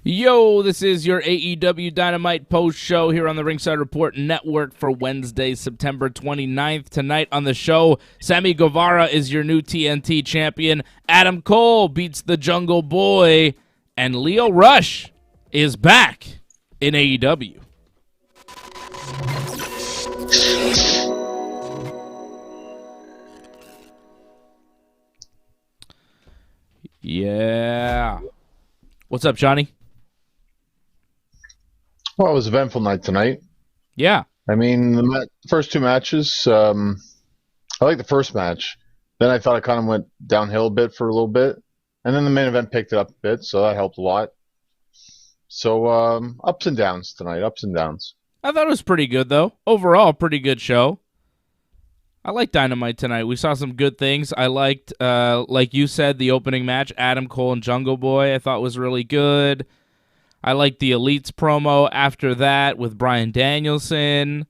Yo, this is your AEW Dynamite post show here on the Ringside Report Network for Wednesday, September 29th. Tonight on the show, Sammy Guevara is your new TNT champion. Adam Cole beats the Jungle Boy. And Lio Rush is back in AEW. Yeah. What's up, Johnny? Well, it was an eventful night tonight. Yeah. I mean, the first two matches, I like the first match. Then I thought it kind of went downhill a bit for a little bit. And then the main event picked it up a bit, so that helped a lot. So, ups and downs tonight, ups and downs. I thought it was pretty good, though. Overall, pretty good show. I like Dynamite tonight. We saw some good things. I liked, like you said, the opening match, Adam Cole and Jungle Boy, I thought was really good. I liked the Elites promo after that with Bryan Danielson.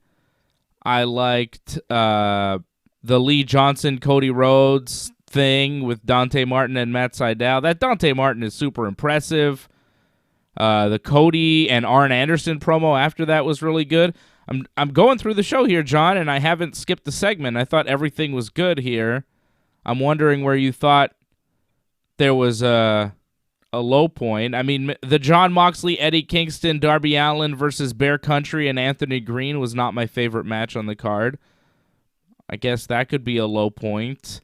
I liked the Lee Johnson, Cody Rhodes thing with Dante Martin and Matt Sydal. That Dante Martin is super impressive. The Cody and Arn Anderson promo after that was really good. I'm going through the show here, John, and I haven't skipped the segment. I thought everything was good here. I'm wondering where you thought there was a low point. I mean, the Jon Moxley, Eddie Kingston, Darby Allin versus Bear Country and Anthony Green was not my favorite match on the card. I guess that could be a low point.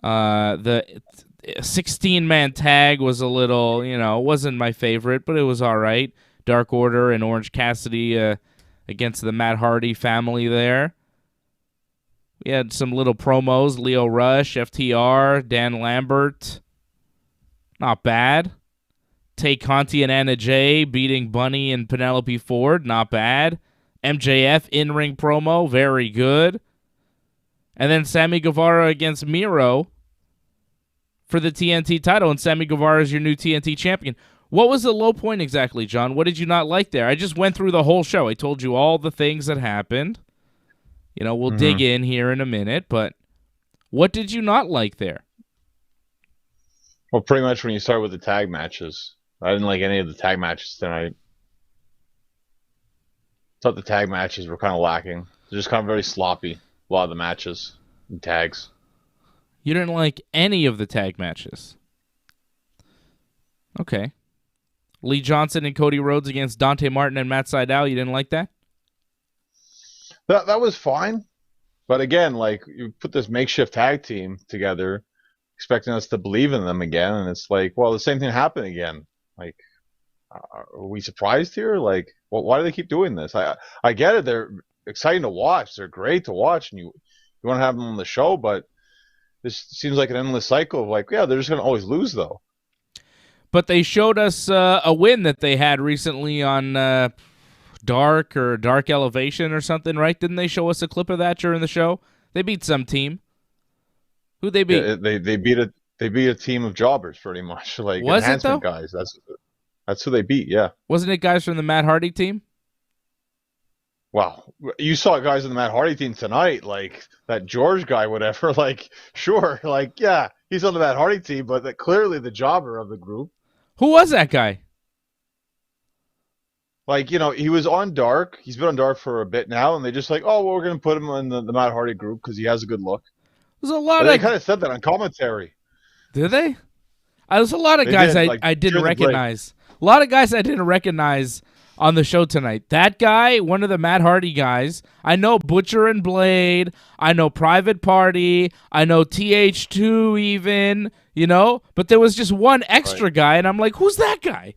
The 16-man tag was a little, wasn't my favorite, but it was all right. Dark Order and Orange Cassidy against the Matt Hardy family there. We had some little promos, Lio Rush, FTR, Dan Lambert. Not bad. Tay Conti and Anna Jay beating Bunny and Penelope Ford. Not bad. MJF in-ring promo. Very good. And then Sammy Guevara against Miro for the TNT title. And Sammy Guevara is your new TNT champion. What was the low point exactly, John? What did you not like there? I just went through the whole show. I told you all the things that happened. We'll dig in here in a minute. But what did you not like there? Well, pretty much when you start with the tag matches. I didn't like any of the tag matches tonight. Thought the tag matches were kind of lacking. They're just kind of very sloppy, a lot of the matches and tags. You didn't like any of the tag matches? Okay. Lee Johnson and Cody Rhodes against Dante Martin and Matt Sydal, you didn't like that? That was fine. But again, you put this makeshift tag team together, expecting us to believe in them again, and it's like, well, the same thing happened again. Are we surprised here? Why do they keep doing this? I get it. They're exciting to watch. They're great to watch, and you want to have them on the show, but this seems like an endless cycle of they're just going to always lose, though. But they showed us a win that they had recently on Dark Elevation or something, right? Didn't they show us a clip of that during the show? They beat some team. Who'd they beat? Yeah, they beat a team of jobbers, pretty much. Was enhancement it, though? Guys. That's who they beat. Yeah. Wasn't it guys from the Matt Hardy team? Wow, you saw guys in the Matt Hardy team tonight, like that George guy, whatever. Sure, yeah, he's on the Matt Hardy team, but clearly the jobber of the group. Who was that guy? He was on Dark. He's been on Dark for a bit now, and they just we're going to put him in the Matt Hardy group because he has a good look. There's a lot They kind of said that on commentary. Did they? There's a lot of guys I didn't recognize. A lot of guys I didn't recognize on the show tonight. That guy, one of the Matt Hardy guys. I know Butcher and Blade. I know Private Party. I know TH2 even, But there was just one extra guy, and I'm like, who's that guy?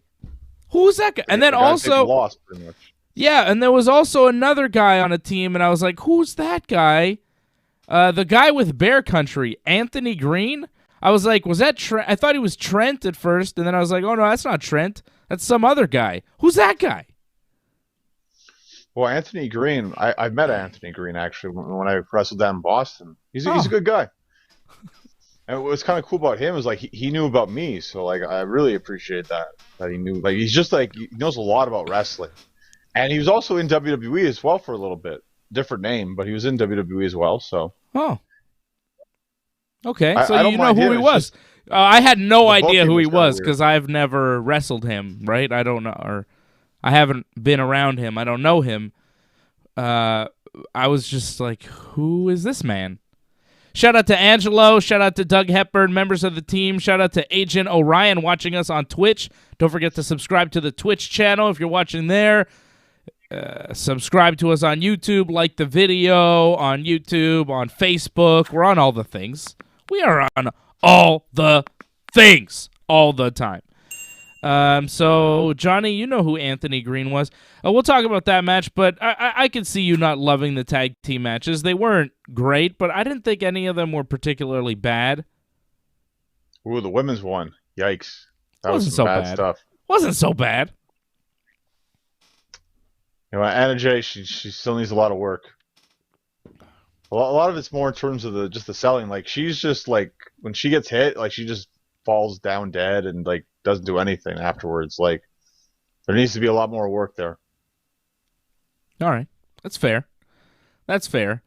Who's that guy? And then also, lost, pretty much. Yeah, and there was also another guy on a team, and I was like, who's that guy? The guy with Bear Country, Anthony Green. I was like, was that Trent? I thought he was Trent at first, and then I was like, oh, no, that's not Trent. That's some other guy. Who's that guy? Well, Anthony Green, I met Anthony Green, actually, when I wrestled down in Boston. He's a good guy. And what's kind of cool about him is, he knew about me, so, I really appreciate that he knew. He's just, he knows a lot about wrestling. And he was also in WWE as well for a little bit. Different name, but he was in WWE as well, so. Oh. Okay, so I don't you know mind who him. he was. I had no The idea booking who he was kinda was weird. because I've never wrestled him, right? I don't know, or I haven't been around him. I don't know him. I was just like, who is this man? Shout out to Angelo. Shout out to Doug Hepburn, members of the team. Shout out to Agent Orion watching us on Twitch. Don't forget to subscribe to the Twitch channel if you're watching there. Subscribe to us on YouTube. Like the video on YouTube, on Facebook. We're on all the things. We are on all the things all the time. So, Johnny, you know who Anthony Green was. We'll talk about that match, but I can see you not loving the tag team matches. They weren't great, but I didn't think any of them were particularly bad. Ooh, the women's one. Yikes. That was Wasn't some so bad bad. stuff. Wasn't so bad. You know, Anna Jay, she still needs a lot of work. A lot of it's more in terms of the selling. Like, she's just like, when she gets hit, like, she just falls down dead and like doesn't do anything afterwards. Like, there needs to be a lot more work there. All right. That's fair. That's fair.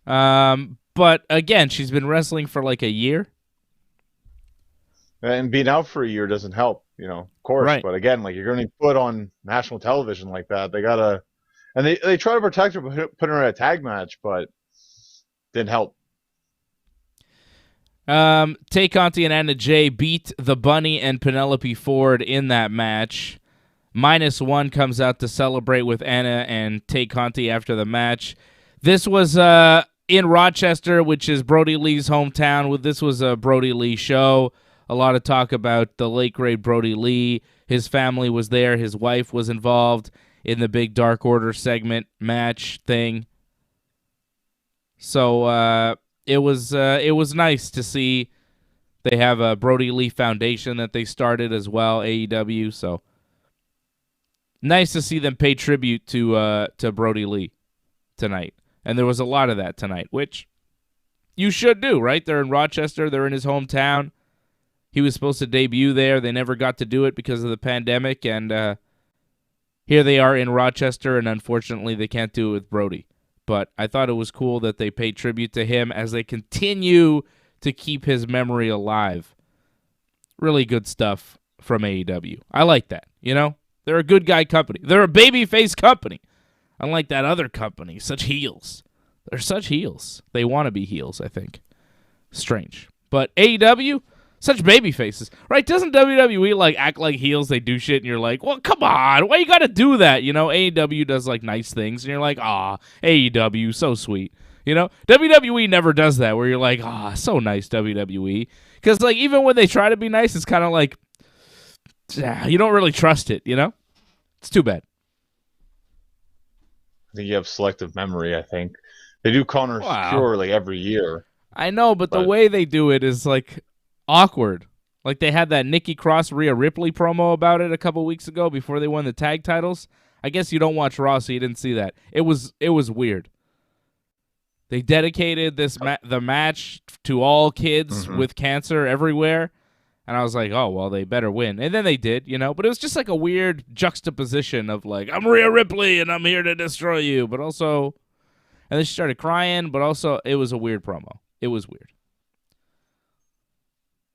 But again, she's been wrestling for like a year. And being out for a year doesn't help, you know, of course. Right. But again, like, you're going to put on national television like that. They gotta, and they try to protect her, put her in a tag match, but didn't help. Tay Conti and Anna Jay beat the Bunny and Penelope Ford in that match. -1 comes out to celebrate with Anna and Tay Conti after the match. This was in Rochester, which is Brody Lee's hometown. This was a Brody Lee show. A lot of talk about the late great Brody Lee. His family was there. His wife was involved in the big Dark Order segment match thing. So it was nice to see. They have a Brody Lee Foundation that they started as well, AEW. So nice to see them pay tribute to Brody Lee tonight. And there was a lot of that tonight, which you should do, right? They're in Rochester. They're in his hometown. He was supposed to debut there. They never got to do it because of the pandemic. And here they are in Rochester, and unfortunately they can't do it with Brody. But I thought it was cool that they paid tribute to him as they continue to keep his memory alive. Really good stuff from AEW. I like that, you know? They're a good guy company. They're a babyface company. Unlike that other company, such heels. They're such heels. They want to be heels, I think. Strange. But AEW, such baby faces. Right? Doesn't WWE like act like heels? They do shit and you're like, well, come on. Why you got to do that? You know, AEW does like nice things and you're like, ah, AEW, so sweet. You know, WWE never does that where you're like, ah, so nice, WWE. Because like even when they try to be nice, it's kind of like, you don't really trust it, you know? It's too bad. I think you have selective memory, I think. They do Connor Secure like every year. I know, but the way they do it is like awkward. Like they had that Nikki Cross Rhea Ripley promo about it a couple weeks ago before they won the tag titles. I guess you don't watch Raw, so you didn't see that. It was weird. They dedicated the match to all kids with cancer everywhere. And I was like, oh, well, they better win. And then they did, you know. But it was just like a weird juxtaposition of like, I'm Rhea Ripley and I'm here to destroy you. But also, and then she started crying. But also, it was a weird promo. It was weird.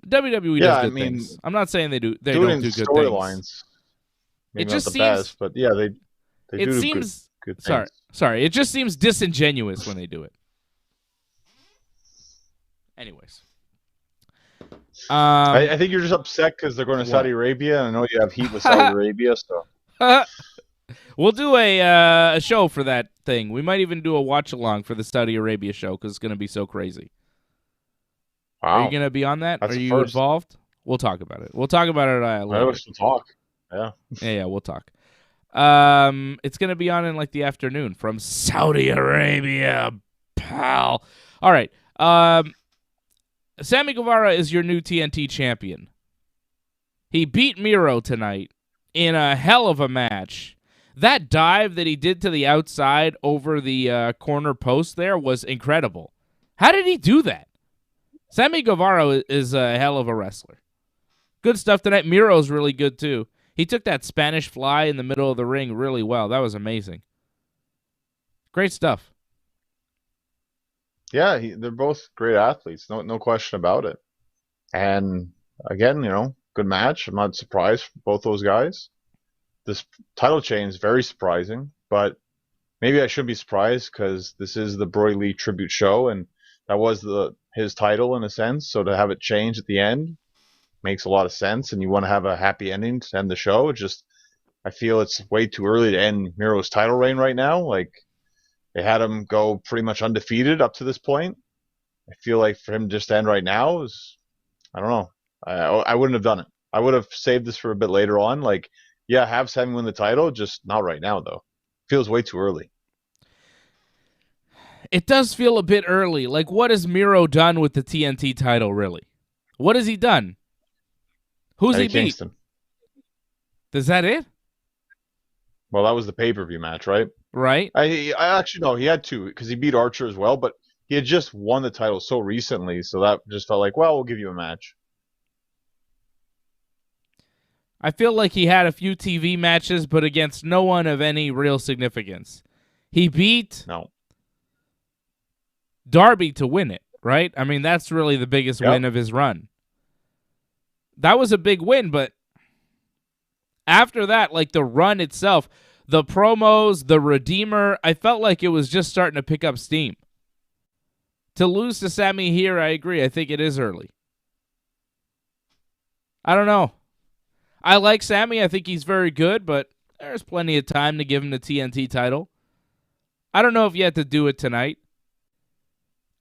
WWE does good things. I'm not saying they don't do good things. Storylines. Maybe it just not the seems, best, but yeah, they do good things. Sorry. It just seems disingenuous when they do it. Anyways. I think you're just upset because they're going to Saudi Arabia, and I know you have heat with Saudi Arabia, so. We'll do a show for that thing. We might even do a watch-along for the Saudi Arabia show because it's going to be so crazy. Wow. Are you going to be on that? Are you involved? We'll talk about it. We'll talk about it later. We'll talk. Yeah. Yeah, we'll talk. It's going to be on in like the afternoon from Saudi Arabia, pal. All right. Sammy Guevara is your new TNT champion. He beat Miro tonight in a hell of a match. That dive that he did to the outside over the corner post there was incredible. How did he do that? Sammy Guevara is a hell of a wrestler. Good stuff tonight. Miro's really good too. He took that Spanish fly in the middle of the ring really well. That was amazing. Great stuff. Yeah, they're both great athletes. No question about it. And again, good match. I'm not surprised for both those guys. This title change is very surprising, but maybe I shouldn't be surprised because this is the Brody Lee tribute show, and that was his title in a sense. So to have it change at the end makes a lot of sense, and you want to have a happy ending to end the show. Just I feel it's way too early to end Miro's title reign right now. Like they had him go pretty much undefeated up to this point. I feel like for him to just end right now is, I don't know. I wouldn't have done it. I would have saved this for a bit later on. Like, yeah, have Sammy win the title, just not right now though. Feels way too early. It does feel a bit early. Like, what has Miro done with the TNT title, really? What has he done? Who's Eddie he beat? Kingston. Is that it? Well, that was the pay-per-view match, right? Right. I actually no, he had two because he beat Archer as well, but he had just won the title so recently, so that just felt like, well, we'll give you a match. I feel like he had a few TV matches, but against no one of any real significance. He beat Darby to win it, right? I mean, that's really the biggest win of his run. That was a big win, but after that, like the run itself, the promos, the Redeemer, I felt like it was just starting to pick up steam. To lose to Sammy here, I agree. I think it is early. I don't know. I like Sammy. I think he's very good, but there's plenty of time to give him the TNT title. I don't know if you had to do it tonight.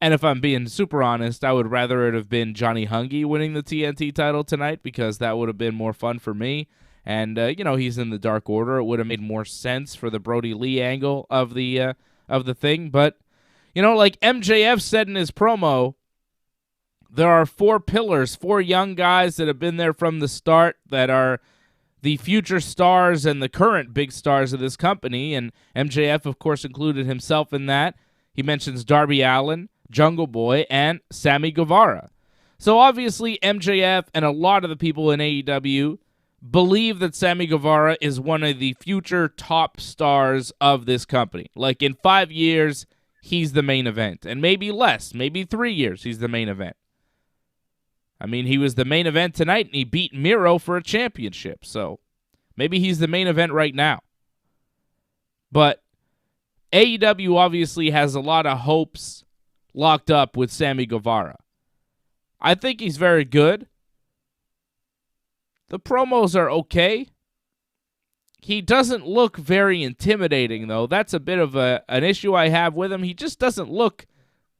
And if I'm being super honest, I would rather it have been Johnny Hungy winning the TNT title tonight because that would have been more fun for me. And, he's in the Dark Order. It would have made more sense for the Brody Lee angle of the thing. But, like MJF said in his promo, there are 4 pillars, 4 young guys that have been there from the start that are the future stars and the current big stars of this company. And MJF, of course, included himself in that. He mentions Darby Allin, Jungle Boy, and Sammy Guevara. So obviously MJF and a lot of the people in AEW believe that Sammy Guevara is one of the future top stars of this company. Like in 5 years, he's the main event. And maybe less, maybe 3 years, he's the main event. I mean, he was the main event tonight, and he beat Miro for a championship. So maybe he's the main event right now. But AEW obviously has a lot of hopes locked up with Sammy Guevara. I think he's very good. The promos are okay. He doesn't look very intimidating, though. That's a bit of an issue I have with him. He just doesn't look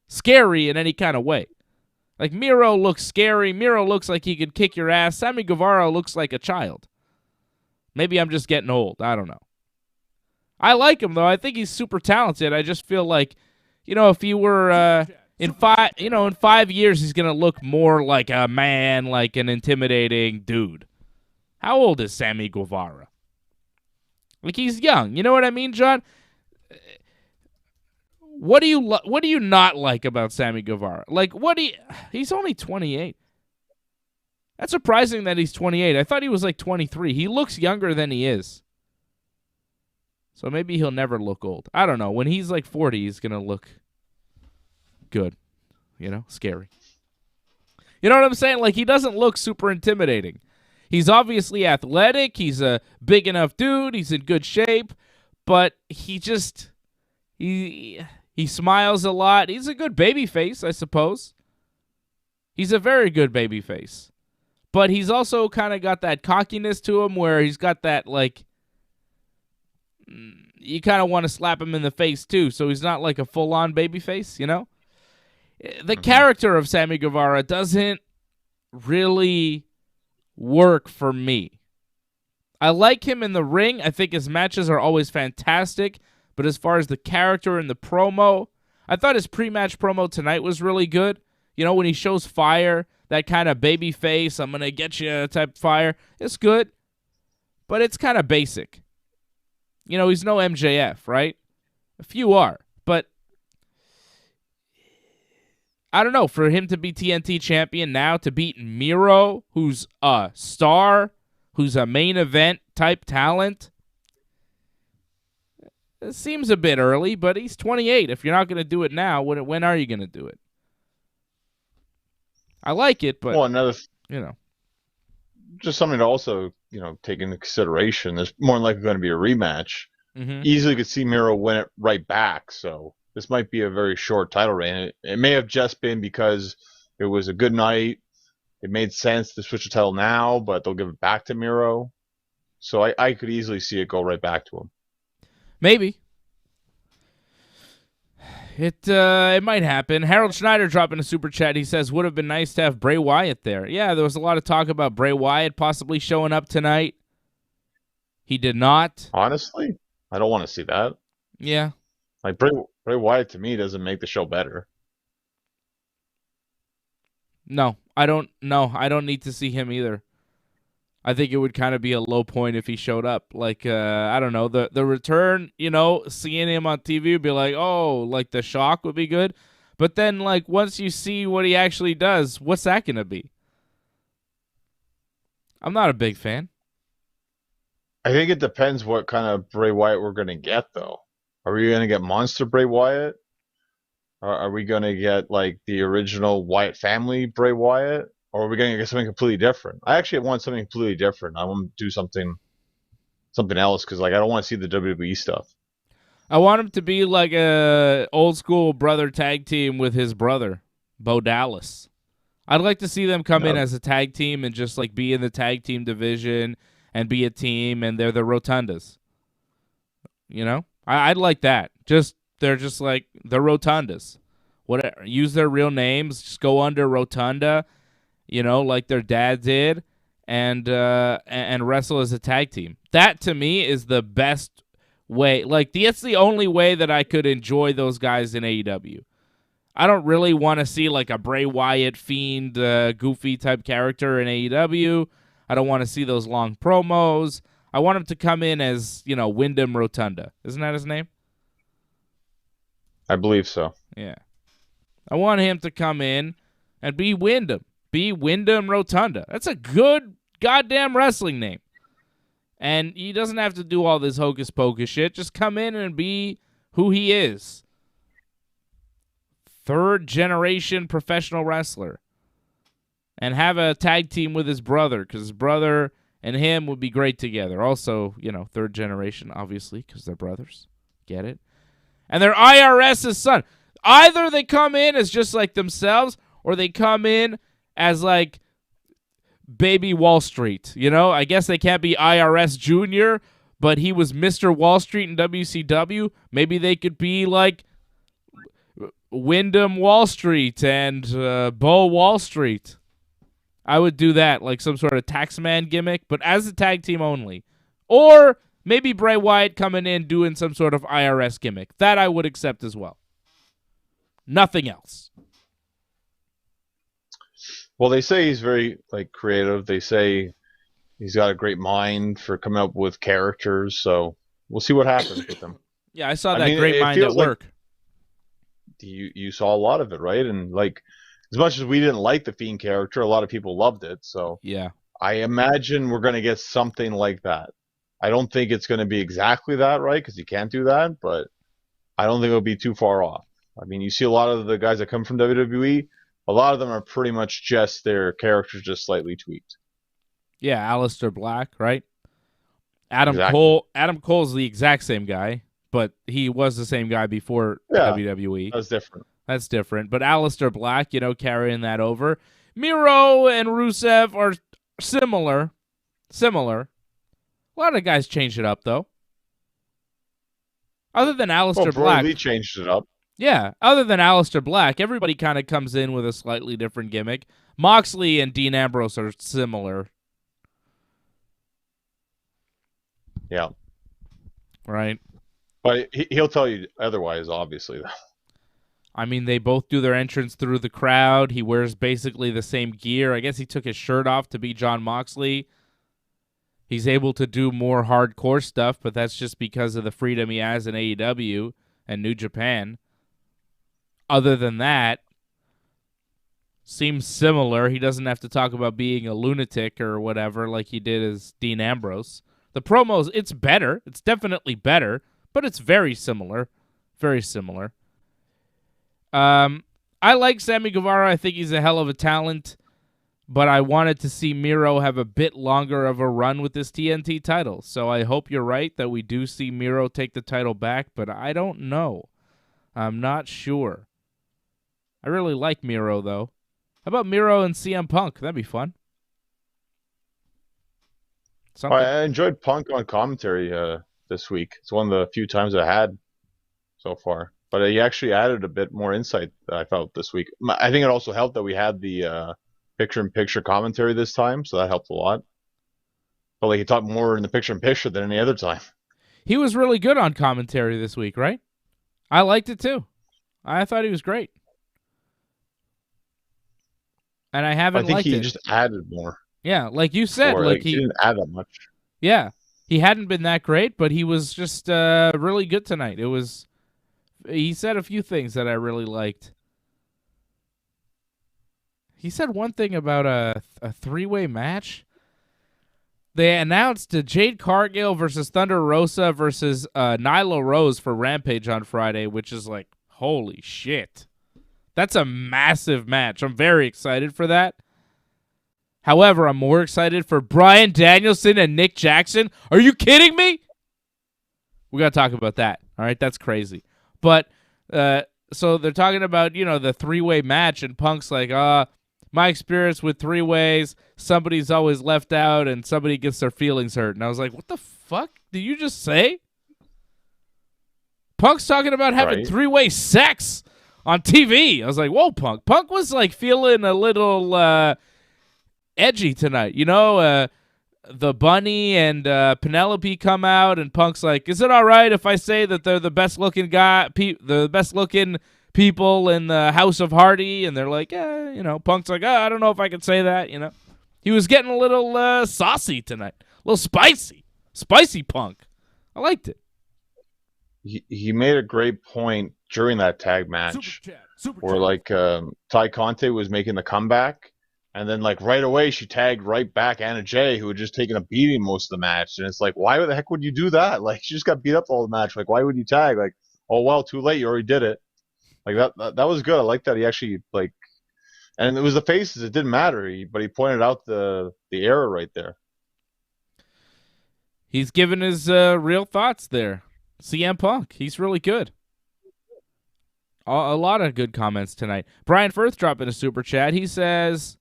scary in any kind of way. Like, Miro looks scary. Miro looks like he could kick your ass. Sammy Guevara looks like a child. Maybe I'm just getting old. I don't know. I like him, though. I think he's super talented. I just feel like, if he were in 5 years, he's going to look more like a man, like an intimidating dude. How old is Sammy Guevara? Like, he's young. You know what I mean, John? What do you not like about Sammy Guevara? Like, he's only 28. That's surprising that he's 28. I thought he was like 23. He looks younger than he is. So maybe he'll never look old. I don't know. When he's like 40, he's going to look good. Scary. You know what I'm saying? Like, he doesn't look super intimidating. He's obviously athletic. He's a big enough dude. He's in good shape. But he just... He smiles a lot. He's a good baby face, I suppose. He's a very good baby face. But he's also kind of got that cockiness to him where he's got that, like... You kind of want to slap him in the face, too. So he's not like a full-on baby face, The character of Sammy Guevara doesn't really work for me. I like him in the ring. I think his matches are always fantastic. But as far as the character and the promo, I thought his pre-match promo tonight was really good. When he shows fire, that kind of baby face, I'm going to get you type fire, it's good. But it's kind of basic. He's no MJF, right? A few are. But I don't know, for him to be TNT champion now, to beat Miro, who's a star, who's a main event type talent, it seems a bit early, but he's 28. If you're not going to do it now, when are you going to do it? I like it, but, just something to also, take into consideration. There's more than likely going to be a rematch. Mm-hmm. Easily could see Miro win it right back. So this might be a very short title reign. It may have just been because it was a good night. It made sense to switch the title now, but they'll give it back to Miro. So I could easily see it go right back to him. Maybe. It might happen. Harold Schneider dropping a super chat. He says, would have been nice to have Bray Wyatt there. Yeah, there was a lot of talk about Bray Wyatt possibly showing up tonight. He did not. Honestly, I don't want to see that. Yeah. Like Bray Wyatt to me doesn't make the show better. No, I don't need to see him either. I think it would kind of be a low point if he showed up. Like, I don't know, the return, seeing him on TV would be like, oh, like the shock would be good. But then, like, once you see what he actually does, what's that going to be? I'm not a big fan. I think it depends what kind of Bray Wyatt we're going to get, though. Are we going to get Monster Bray Wyatt? Or are we going to get, like, the original Wyatt family Bray Wyatt? Or are we going to get something completely different? I actually want something completely different. I want to do something else because, like, I don't want to see the WWE stuff. I want him to be like a old school brother tag team with his brother, Bo Dallas. I'd like to see them come in as a tag team and just like be in the tag team division and be a team, and they're the Rotundas. I'd like that. They're just like the Rotundas. Whatever, use their real names. Just go under Rotunda. Like their dad did, and wrestle as a tag team. That, to me, is the best way. Like, that's the only way that I could enjoy those guys in AEW. I don't really want to see, like, a Bray Wyatt, Fiend, goofy type character in AEW. I don't want to see those long promos. I want him to come in as, Wyndham Rotunda. Isn't that his name? I believe so. Yeah. I want him to come in and be Wyndham. Be Wyndham Rotunda. That's a good goddamn wrestling name. And he doesn't have to do all this hocus pocus shit. Just come in and be who he is. Third generation professional wrestler. And have a tag team with his brother, because his brother and him would be great together. Also, third generation, obviously, because they're brothers. Get it? And they're IRS's son. Either they come in as just like themselves, or they come in as like baby Wall Street. I guess they can't be IRS Jr., but he was Mr. Wall Street in WCW. Maybe they could be like Wyndham Wall Street and Bo Wall Street. I would do that, like some sort of taxman gimmick, but as a tag team only. Or maybe Bray Wyatt coming in doing some sort of IRS gimmick. That I would accept as well. Nothing else. Well, they say he's very creative. They say he's got a great mind for coming up with characters. So we'll see what happens with him. Yeah, I saw that great mind at work. You saw a lot of it, right? And as much as we didn't like the Fiend character, a lot of people loved it. So yeah, I imagine we're going to get something like that. I don't think it's going to be exactly that, right? Because you can't do that, but I don't think it'll be too far off. I mean, you see a lot of the guys that come from WWE. A lot of them are pretty much just their characters just slightly tweaked. Yeah, Aleister Black, right? Adam Exactly. Cole. Adam Cole's the exact same guy, but he was the same guy before WWE. That's different. But Aleister Black, carrying that over. Miro and Rusev are similar. A lot of guys changed it up, though. Other than Aleister Black. Lee changed it up. Yeah, other than Aleister Black, everybody kind of comes in with a slightly different gimmick. Moxley and Dean Ambrose are similar. Yeah. Right? But he'll tell you otherwise, obviously. I mean, they both do their entrance through the crowd. He wears basically the same gear. I guess he took his shirt off to be Jon Moxley. He's able to do more hardcore stuff, but that's just because of the freedom he has in AEW and New Japan. Other than that, seems similar. He doesn't have to talk about being a lunatic or whatever like he did as Dean Ambrose. The promos, it's better. It's definitely better, but it's very similar. Very similar. I like Sammy Guevara. I think he's a hell of a talent. but I wanted to see Miro have a bit longer of a run with this TNT title. So I hope you're right that we do see Miro take the title back, but I don't know. I'm not sure. I really like Miro, though. How about Miro and CM Punk? That'd be fun. Something. I enjoyed Punk on commentary this week. It's one of the few times I had so far. But he actually added a bit more insight that I felt this week. I think it also helped that we had the picture-in-picture commentary this time, so that helped a lot. But like he talked more in the picture-in-picture than any other time. He was really good on commentary this week, right? I liked it too. I thought he was great. And I haven't liked it. I think he just added more. Yeah, like you said. Like he didn't add that much. Yeah, he hadn't been that great, but he was just really good tonight. He said a few things that I really liked. He said one thing about a three-way match. They announced Jade Cargill versus Thunder Rosa versus Nyla Rose for Rampage on Friday, which is like, holy shit. That's a massive match. I'm very excited for that. However, I'm more excited for Bryan Danielson and Nick Jackson. Are you kidding me? We got to talk about that. All right, that's crazy. But so they're talking about, the three-way match, and Punk's like, my experience with three-ways, somebody's always left out and somebody gets their feelings hurt. And I was like, what the fuck did you just say? Punk's talking about having three-way sex on TV. I was like, whoa, Punk. Punk was like feeling a little edgy tonight. The Bunny and Penelope come out, and Punk's like, is it all right if I say that they're the best-looking the best-looking people in the House of Hardy? And they're like, yeah, Punk's like, I don't know if I can say that, He was getting a little saucy tonight, a little spicy. Spicy Punk. I liked it. He made a great point during that tag match where, like, Ty Conte was making the comeback, and then, like, right away she tagged right back Anna Jay, who had just taken a beating most of the match. And it's like, why the heck would you do that? Like, she just got beat up all the match. Like, why would you tag? Like, oh, well, too late. You already did it. Like, that was good. I like that he actually, like, and it was the faces. It didn't matter. But he pointed out the error right there. He's given his real thoughts there. CM Punk. He's really good. A lot of good comments tonight. Brian Firth dropped in a super chat. He says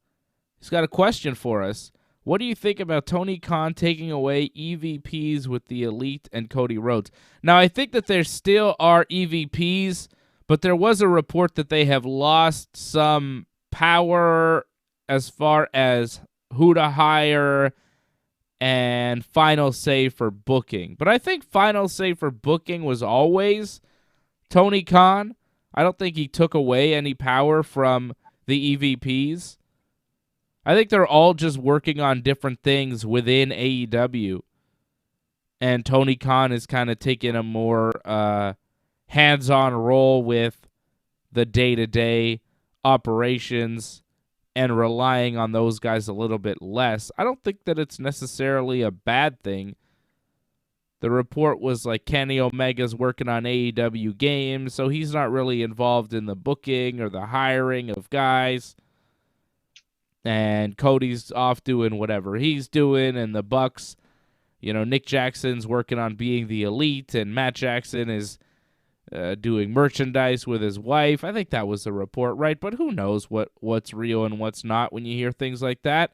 he's got a question for us. What do you think about Tony Khan taking away EVPs with the Elite and Cody Rhodes? Now, I think that there still are EVPs, but there was a report that they have lost some power as far as who to hire and final say for booking. But I think final say for booking was always Tony Khan. I don't think he took away any power from the EVPs. I think they're all just working on different things within AEW. And Tony Khan is kind of taking a more hands-on role with the day-to-day operations and relying on those guys a little bit less. I don't think that it's necessarily a bad thing. The report was like Kenny Omega's working on AEW games, so he's not really involved in the booking or the hiring of guys. And Cody's off doing whatever he's doing, and the Bucks, Nick Jackson's working on being the Elite, and Matt Jackson is doing merchandise with his wife. I think that was the report, right? But who knows what's real and what's not when you hear things like that.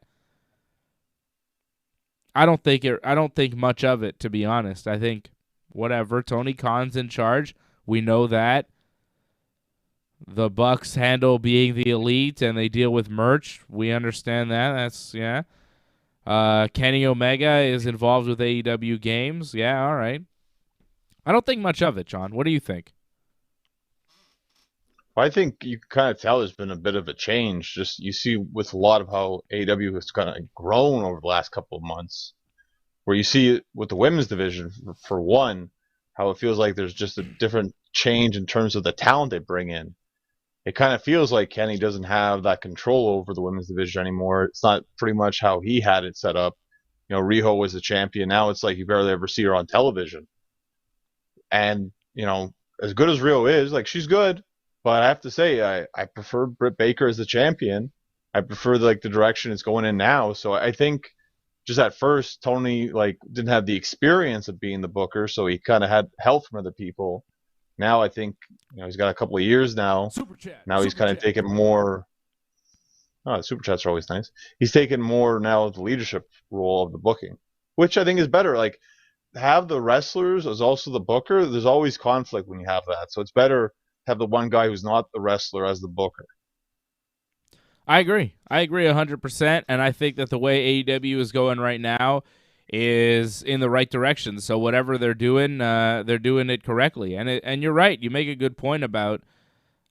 I don't think much of it, to be honest. I think whatever. Tony Khan's in charge. We know that. The Bucks handle being the Elite and they deal with merch. We understand that. That's Kenny Omega is involved with AEW games. Yeah, all right. I don't think much of it, John. What do you think? I think you can kind of tell there's been a bit of a change. Just you see with a lot of how AEW has kind of grown over the last couple of months, where you see it with the women's division, for one, how it feels like there's just a different change in terms of the talent they bring in. It kind of feels like Kenny doesn't have that control over the women's division anymore. It's not pretty much how he had it set up. Riho was the champion. Now it's like you barely ever see her on television. And, as good as Riho is, like, she's good. But I have to say, I prefer Britt Baker as the champion. I prefer the direction it's going in now. So I think just at first Tony didn't have the experience of being the booker, so he kind of had help from other people. Now I think he's got a couple of years now. Super chat. Now he's kind of taken more. Oh, the super chats are always nice. He's taken more now of the leadership role of the booking, which I think is better. Like, have the wrestlers as also the booker. There's always conflict when you have that, so it's better to have the one guy who's not the wrestler as the booker. I agree 100%, and I think that the way AEW is going right now is in the right direction. So whatever they're doing it correctly. And you're right. You make a good point about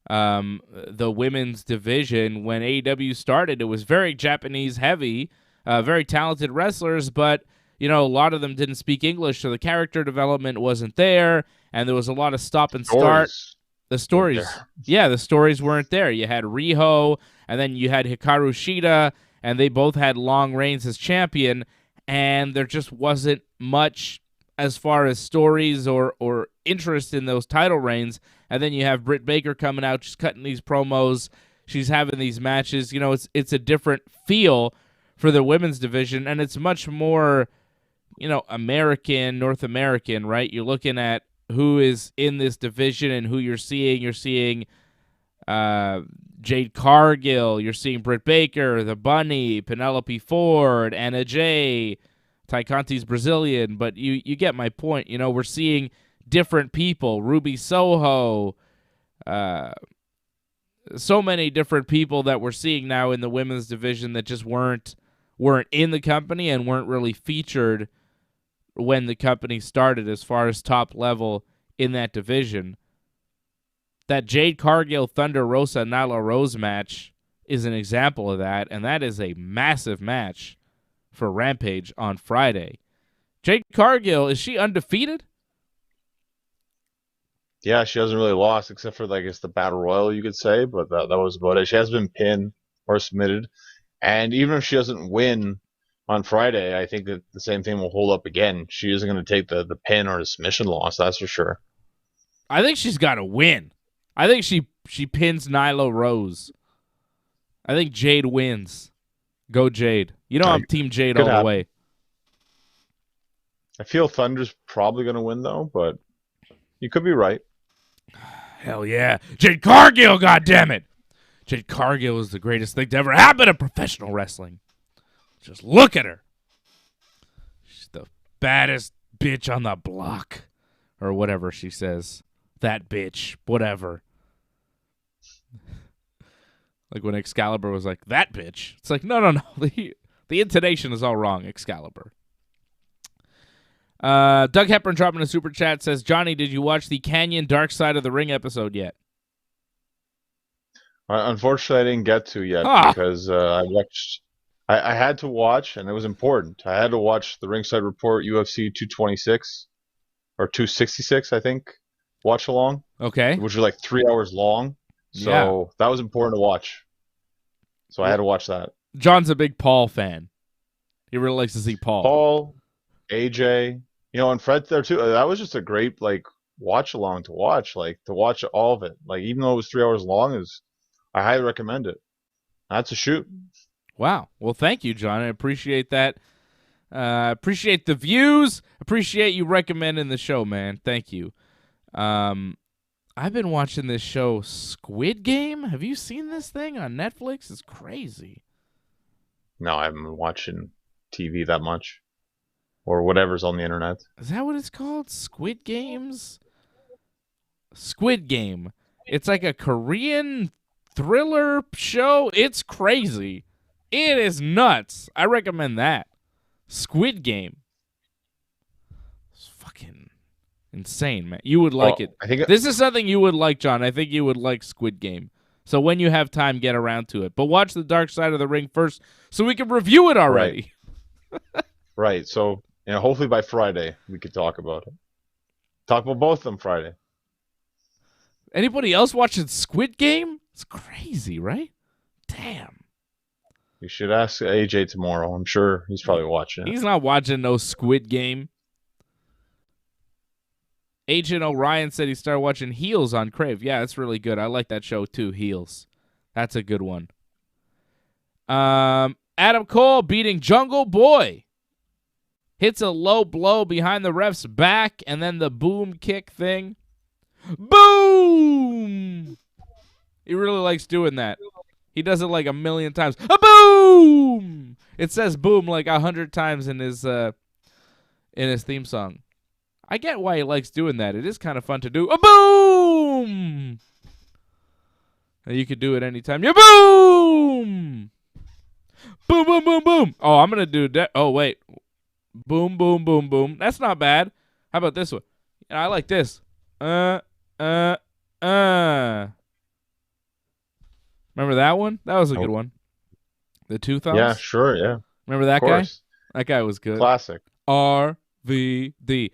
the women's division. When AEW started, it was very Japanese heavy, very talented wrestlers, but a lot of them didn't speak English, so the character development wasn't there, and there was a lot of stop and start. The stories, the stories weren't there. You had Riho, and then you had Hikaru Shida, and they both had long reigns as champion, and there just wasn't much as far as stories or interest in those title reigns. And then you have Britt Baker coming out, just cutting these promos. She's having these matches. It's a different feel for the women's division, and it's much more, American, North American, right? You're looking at who is in this division and who you're seeing. You're seeing Jade Cargill. You're seeing Britt Baker, the Bunny, Penelope Ford, Anna Jay. Ty Conti's Brazilian, but you get my point. We're seeing different people. Ruby Soho. So many different people that we're seeing now in the women's division that just weren't in the company and weren't really featured when the company started as far as top level in that division. That Jade Cargill, Thunder Rosa, Nyla Rose match is an example of that, and that is a massive match for Rampage on Friday. Jade Cargill, is she undefeated? Yeah, she hasn't really lost except for, I guess, the Battle Royal, you could say, but that was about it. She has been pinned or submitted, and even if she doesn't win on Friday, I think that the same thing will hold up again. She isn't going to take the pin or the submission loss, that's for sure. I think she's got to win. I think she pins Nyla Rose. I think Jade wins. Go Jade. I'm Team Jade all the way. I feel Thunder's probably going to win, though, but you could be right. Hell yeah. Jade Cargill, goddammit. Jade Cargill is the greatest thing to ever happen in professional wrestling. Just look at her. She's the baddest bitch on the block. Or whatever she says. That bitch. Whatever. Like when Excalibur was like, that bitch. It's like, no. The intonation is all wrong, Excalibur. Doug Hepburn dropping a super chat says, Johnny, did you watch the Canyon Dark Side of the Ring episode yet? Unfortunately, I didn't get to yet because I had to watch, and it was important. I had to watch the Ringside Report UFC 226 or 266, I think, watch along. Okay. Which was 3 hours long. So that was important to watch. So I had to watch that. John's a big Paul fan. He really likes to see Paul. Paul, AJ, and Fred there too. That was just a great watch along to watch, to watch all of it. Even though it was 3 hours long, I highly recommend it. That's a shoot. Wow. Well, thank you, John. I appreciate that. Appreciate the views. Appreciate you recommending the show, man. Thank you. I've been watching this show, Squid Game. Have you seen this thing on Netflix? It's crazy. No, I haven't been watching TV that much. Or whatever's on the internet. Is that what it's called? Squid Games? Squid Game. It's like a Korean thriller show. It's crazy. It is nuts. I recommend that. Squid Game. It's fucking insane, man. You would like it. This is something you would like, John. I think you would like Squid Game. So when you have time, get around to it. But watch The Dark Side of the Ring first so we can review it already. Right. So, hopefully by Friday we could talk about it. Talk about both of them Friday. Anybody else watching Squid Game? It's crazy, right? Damn. You should ask AJ tomorrow. I'm sure he's probably watching it. He's not watching no Squid Game. Agent Orion said he started watching Heels on Crave. Yeah, that's really good. I like that show too, Heels. That's a good one. Adam Cole beating Jungle Boy. Hits a low blow behind the ref's back, and then the boom kick thing. Boom! He really likes doing that. He does it like 1,000,000 times. A boom! It says boom like 100 times in his theme song. I get why he likes doing that. It is kind of fun to do. A boom! And you could do it anytime. You boom! Boom, boom, boom, boom. Oh, I'm going to do that. Oh, wait. Boom, boom, boom, boom. That's not bad. How about this one? I like this. Remember that one? That was a good one. The two thumbs? Yeah, sure, yeah. Remember that guy? That guy was good. Classic. RVD.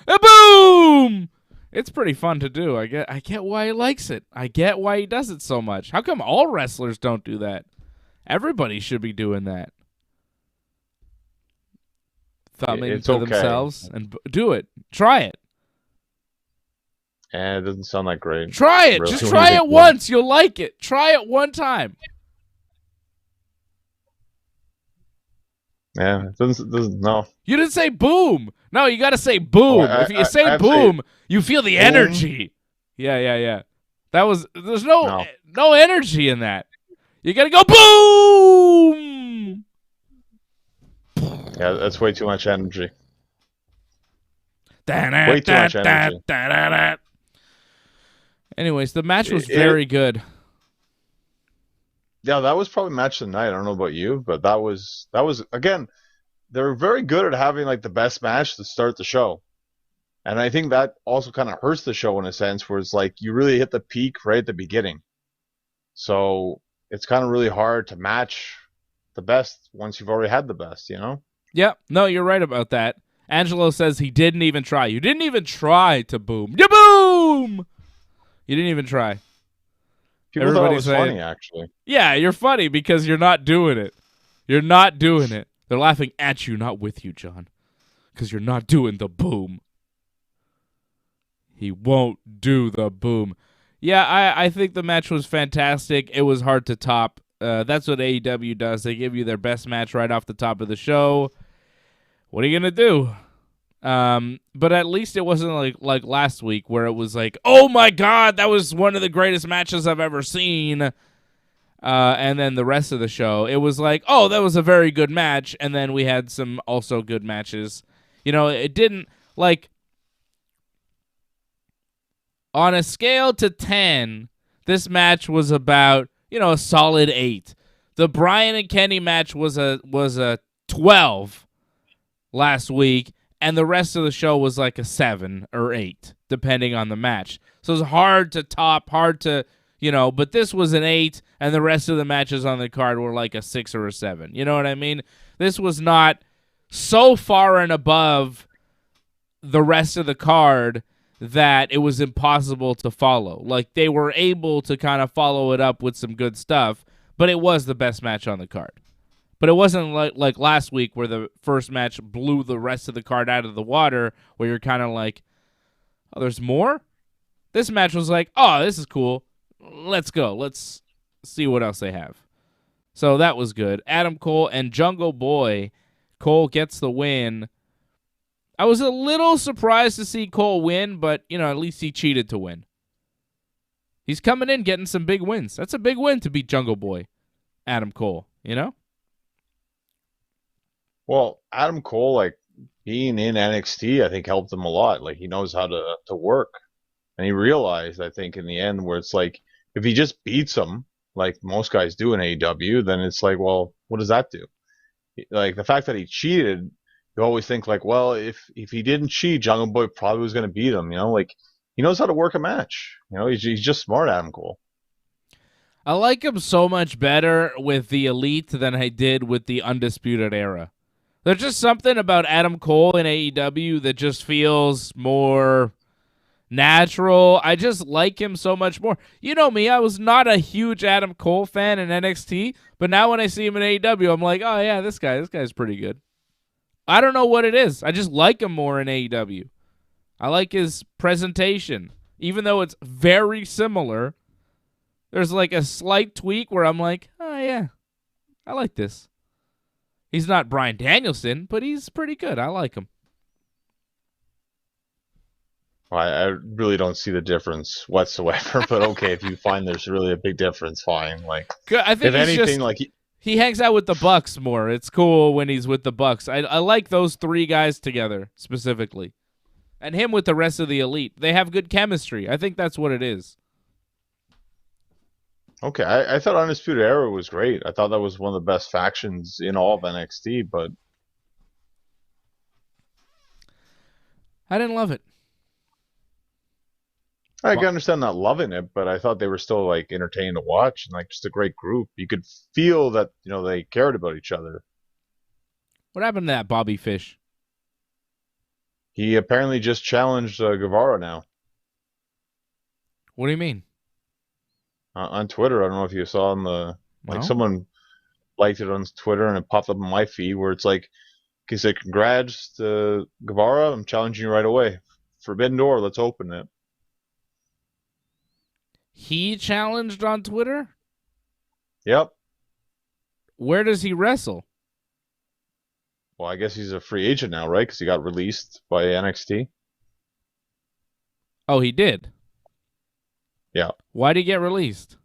A boom! It's pretty fun to do. I get why he likes it. I get why he does it so much. How come all wrestlers don't do that? Everybody should be doing that. Thumbing to themselves and do it. Try it. And it doesn't sound that great. Try it. Really. Just try it once. You'll like it. Try it one time. Yeah, it doesn't, no. You didn't say boom. No, you got to say boom. If you say boom, you feel the energy. Yeah. There's no energy in that. You got to go boom. Yeah, that's way too much energy. Way too much energy. Anyways, the match was very good. Yeah, that was probably match of the night. I don't know about you, but that was again, they're very good at having like the best match to start the show. And I think that also kind of hurts the show in a sense where it's like you really hit the peak right at the beginning. So it's kind of really hard to match the best once you've already had the best, you know? Yeah, no, you're right about that. Angelo says he didn't even try. You didn't even try to boom. You boom! You didn't even try. People thought it was funny, actually. Yeah, you're funny because you're not doing it. You're not doing it. They're laughing at you, not with you, John. Because you're not doing the boom. He won't do the boom. Yeah, I think the match was fantastic. It was hard to top. That's what AEW does. They give you their best match right off the top of the show. What are you going to do? But at least it wasn't like last week where it was like, oh my God, that was one of the greatest matches I've ever seen. And then the rest of the show, it was like, oh, that was a very good match. And then we had some also good matches. You know, it didn't like on a scale to 10, this match was about, you know, a solid 8. The Bryan and Kenny match was a 12 last week. And the rest of the show was like a 7 or 8, depending on the match. So it was hard to top, but this was an 8, and the rest of the matches on the card were like a 6 or a 7. You know what I mean? This was not so far and above the rest of the card that it was impossible to follow. Like, they were able to kind of follow it up with some good stuff, but it was the best match on the card. But it wasn't like last week where the first match blew the rest of the card out of the water, where you're kind of like, oh, there's more? This match was like, oh, this is cool. Let's go. Let's see what else they have. So that was good. Adam Cole and Jungle Boy. Cole gets the win. I was a little surprised to see Cole win, but, you know, at least he cheated to win. He's coming in getting some big wins. That's a big win to beat Jungle Boy, Adam Cole, you know? Well, Adam Cole, like, being in NXT, I think helped him a lot. Like, he knows how to work. And he realized, I think, in the end, where it's like, if he just beats him, like most guys do in AEW, then it's like, well, what does that do? Like, the fact that he cheated, you always think, like, well, if he didn't cheat, Jungle Boy probably was going to beat him, you know? Like, he knows how to work a match. You know, he's just smart, Adam Cole. I like him so much better with the Elite than I did with the Undisputed Era. There's just something about Adam Cole in AEW that just feels more natural. I just like him so much more. You know me, I was not a huge Adam Cole fan in NXT, but now when I see him in AEW, I'm like, oh yeah, this guy's pretty good. I don't know what it is. I just like him more in AEW. I like his presentation. Even though it's very similar, there's like a slight tweak where I'm like, oh yeah, I like this. He's not Bryan Danielson, but he's pretty good. I like him. Well, I really don't see the difference whatsoever. But okay, if you find there's really a big difference, fine. Like, I think if anything, just, like he hangs out with the Bucks more. It's cool when he's with the Bucks. I like those three guys together specifically, and him with the rest of the elite. They have good chemistry. I think that's what it is. okay, I thought Undisputed Era was great. I thought that was one of the best factions in all of NXT. But I didn't love it. I can understand not loving it, but I thought they were still like entertaining to watch and like just a great group. You could feel that they cared about each other. What happened to that Bobby Fish? He apparently just challenged Guevara now What do you mean? on Twitter. I don't know if you saw No? someone liked it on Twitter and it popped up on my feed where it's like he said, "Congrats to Guevara, I'm challenging you right away. Forbidden Door, let's open it." He challenged on Twitter? Yep. Where does he wrestle? Well, I guess he's a free agent now, right? Because he got released by NXT. Oh, he did? Yeah. Why did he get released?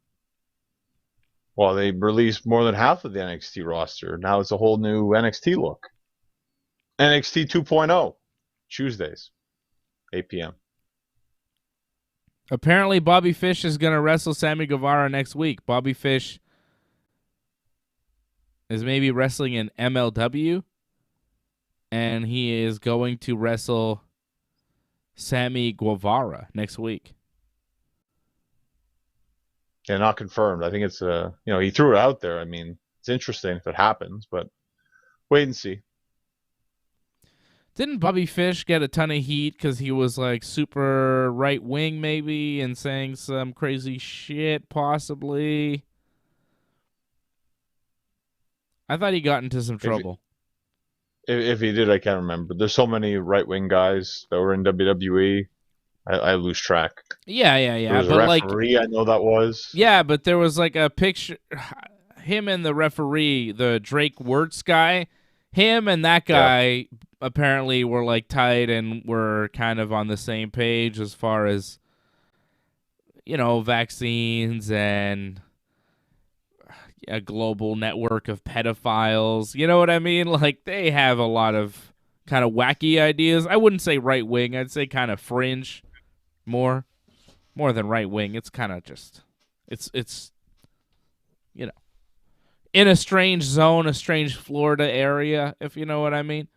Well, they released more than half of the NXT roster. Now it's a whole new NXT look. NXT 2.0, Tuesdays, 8 p.m. Apparently, Bobby Fish is going to wrestle Sammy Guevara next week. Bobby Fish is maybe wrestling in MLW, and he is going to wrestle Sammy Guevara next week. Yeah, not confirmed. I think it's he threw it out there. I mean, it's interesting if it happens, but wait and see. Didn't Bobby Fish get a ton of heat because he was like super right wing maybe and saying some crazy shit possibly? I thought he got into some trouble. If he did, I can't remember. There's so many right wing guys that were in WWE. I lose track. Yeah. There was but a referee, I know that was. Yeah, but there was like a picture, him and the referee, the Drake Wirtz guy, him and that guy apparently were like tight and were kind of on the same page as far as, vaccines and a global network of pedophiles. You know what I mean? Like, they have a lot of kind of wacky ideas. I wouldn't say right wing. I'd say kind of fringe more than right wing. It's kind of just, it's in a strange zone, a strange Florida area, if you know what I mean.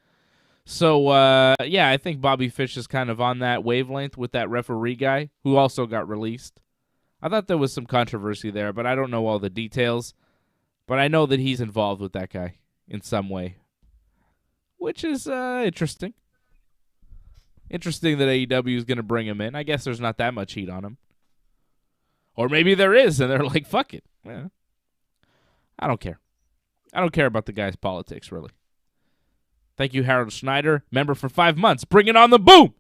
So, I think Bobby Fish is kind of on that wavelength with that referee guy who also got released. I thought there was some controversy there, but I don't know all the details. But I know that he's involved with that guy in some way, which is interesting. Interesting that AEW is going to bring him in. I guess there's not that much heat on him. Or maybe there is, and they're like, fuck it. Yeah. I don't care. I don't care about the guy's politics, really. Thank you, Harold Schneider, member for 5 months. Bring it on the boom!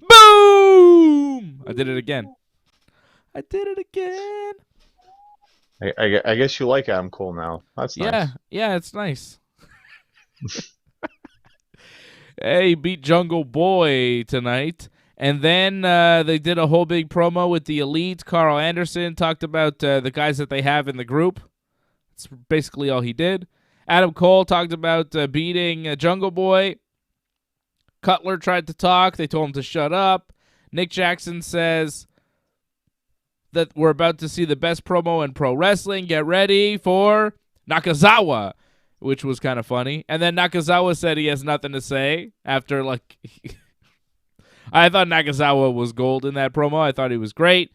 Boom! I did it again. I guess you like Adam Cole now. That's nice. Yeah, it's nice. Hey, beat Jungle Boy tonight. And then they did a whole big promo with the Elite. Carl Anderson talked about the guys that they have in the group. That's basically all he did. Adam Cole talked about beating Jungle Boy. Cutler tried to talk. They told him to shut up. Nick Jackson says that we're about to see the best promo in pro wrestling. Get ready for Nakazawa, which was kind of funny. And then Nakazawa said he has nothing to say after, like, I thought Nakazawa was gold in that promo. I thought he was great.